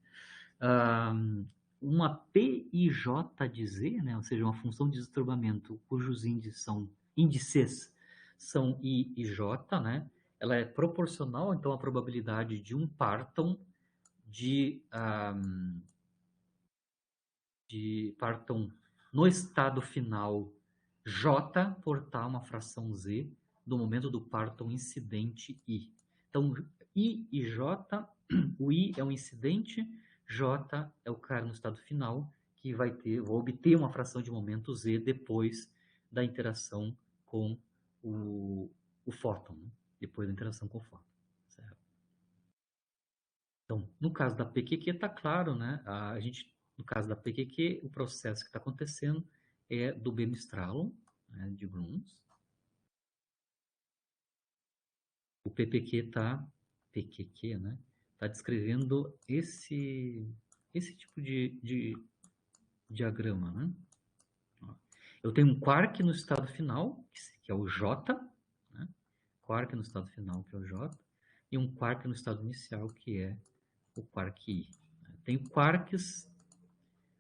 Uma PIJ de Z, né? Ou seja, uma função de desdobramento cujos índices são I e J, né? Ela é proporcional, então, à probabilidade de um parton de partam no estado final J portar uma fração Z do momento do parton incidente I. Então, I e J, o I é o incidente, J é o cara no estado final, que vai obter uma fração de momento Z depois da interação com o fóton, né? Depois da interação com o fóton. Certo? Então, no caso da PQQ, está claro, né? No caso da PQQ, o processo que está acontecendo é do B-Mistral, né, de Grooms. O PPQ PQQ, né? está descrevendo esse tipo de diagrama, né? Eu tenho um quark no estado final, que é o J, né? Quark no estado final, que é o J, e um quark no estado inicial, que é o quark I. Tenho quarks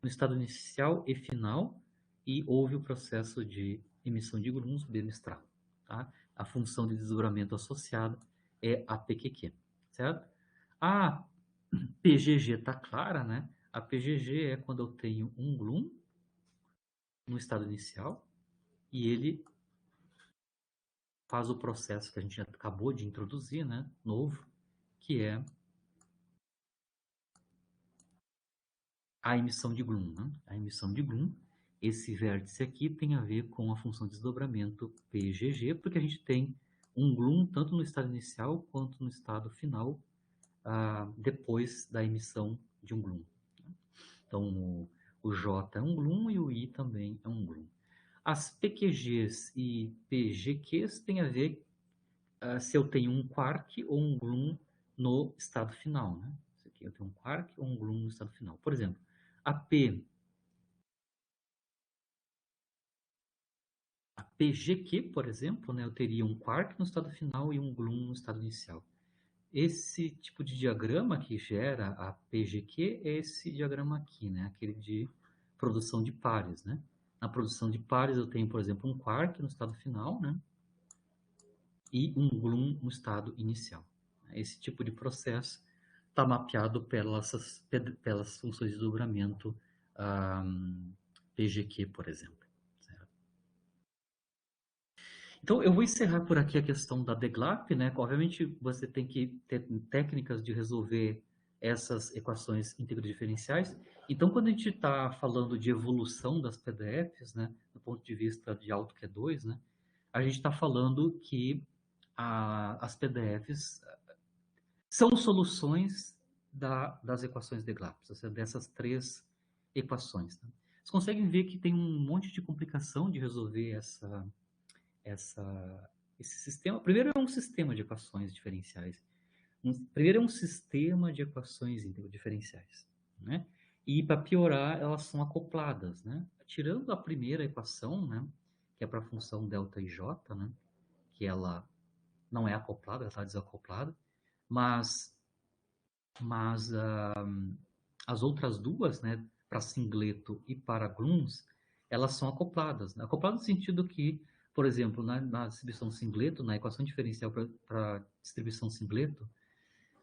no estado inicial e final, e houve o processo de emissão de gluons bimestral. Tá? A função de desdobramento associada é a PQQ, certo? A PGG está clara, né? A PGG é quando eu tenho um gluon no estado inicial e ele faz o processo que a gente acabou de introduzir, né? Novo, que é a emissão de gluon. Né? A emissão de gluon, esse vértice aqui tem a ver com a função de desdobramento PGG, porque a gente tem um gluon tanto no estado inicial quanto no estado final, depois da emissão de um gluon. Então, o J é um gluon e o I também é um gluon. As PQGs e PGQs têm a ver se eu tenho um quark ou um gluon no estado final. Né? Isso aqui eu tenho um quark ou um gluon no estado final. Por exemplo, a PGQ, por exemplo, né, eu teria um quark no estado final e um gluon no estado inicial. Esse tipo de diagrama que gera a PGQ é esse diagrama aqui, né, aquele de produção de pares. Né? Na produção de pares eu tenho, por exemplo, um quark no estado final, né, e um gluon no estado inicial. Esse tipo de processo está mapeado pelas funções de desdobramento PGQ, por exemplo. Então, eu vou encerrar por aqui a questão da DGLAP, né? Obviamente, você tem que ter técnicas de resolver essas equações íntegro-diferenciais. Então, quando a gente está falando de evolução das PDFs, né, do ponto de vista de alto Q2, né, a gente está falando que as PDFs são soluções das equações DGLAP, ou seja, dessas três equações. Né? Vocês conseguem ver que tem um monte de complicação de resolver esse sistema. Primeiro é um sistema de equações diferenciais. Primeiro é um sistema de equações diferenciais. Né? E para piorar, elas são acopladas. Né? Tirando a primeira equação, né, que é para a função ΔJ, né, que ela não é acoplada, ela está desacoplada, mas as outras duas, né, para singleto e para gluons, elas são acopladas. Né? Acopladas no sentido que, por exemplo, na distribuição singleto, na equação diferencial para distribuição singleto,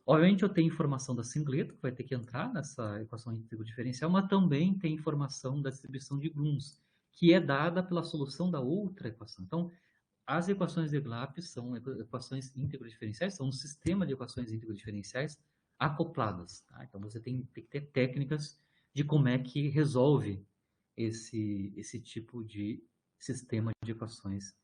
obviamente eu tenho informação da singleto, que vai ter que entrar nessa equação diferencial, mas também tem informação da distribuição de gluons, que é dada pela solução da outra equação. Então, as equações de GLAP são equações íntegro-diferenciais, são um sistema de equações íntegro-diferenciais acopladas. Tá? Então, você tem que ter técnicas de como é que resolve esse tipo de sistema de equações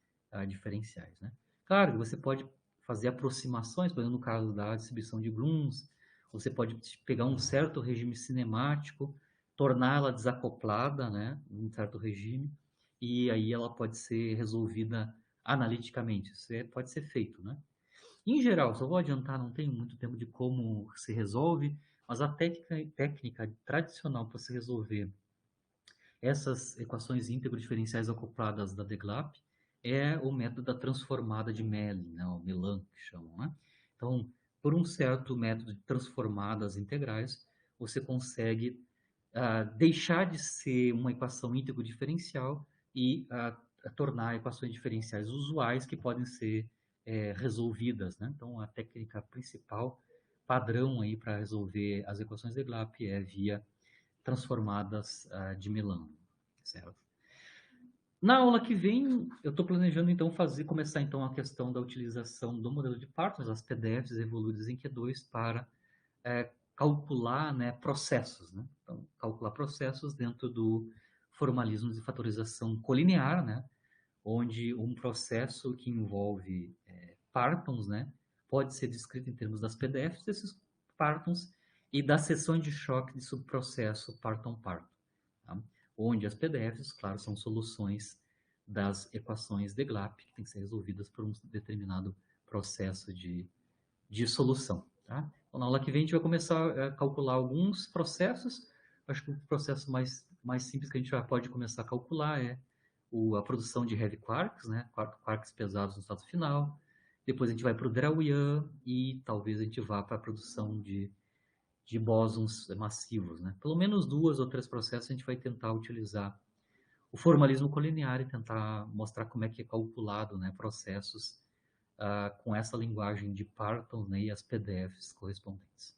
diferenciais. Né? Claro que você pode fazer aproximações, por exemplo, no caso da distribuição de gluons, você pode pegar um certo regime cinemático, torná-la desacoplada, né, um certo regime, e aí ela pode ser resolvida analiticamente. Isso pode ser feito, né? Em geral, só vou adiantar, não tenho muito tempo de como se resolve, mas a técnica tradicional para se resolver essas equações íntegro-diferenciais acopladas da DGLAP é o método da transformada de Mellin, né, o Melan, que chamam, né? Então, por um certo método de transformadas integrais, você consegue deixar de ser uma equação íntegro-diferencial e tornar equações diferenciais usuais que podem ser resolvidas, né? Então, a técnica principal, padrão aí para resolver as equações de GLAP é via transformadas de Milano, certo? Na aula que vem, eu estou planejando então começar então a questão da utilização do modelo de Parsons, as PDFs evoluídas em Q2 para calcular, né, processos, né? Então, calcular processos dentro do formalismo de fatorização colinear, né? Onde um processo que envolve partons, né, pode ser descrito em termos das PDFs desses partons e das seções de choque de subprocesso parton-parton, tá? Onde as PDFs, claro, são soluções das equações de GLAP que têm que ser resolvidas por um determinado processo de solução, tá? Então, na aula que vem, a gente vai começar a calcular alguns processos. Acho que o processo mais simples que a gente já pode começar a calcular é a produção de heavy quarks, né? Quarks pesados no estado final. Depois a gente vai para o Brillouin e talvez a gente vá para a produção de bósons massivos, né? Pelo menos 2 ou 3 processos a gente vai tentar utilizar o formalismo colinear e tentar mostrar como é que é calculado, né, processos com essa linguagem de Parton, né, e as PDFs correspondentes.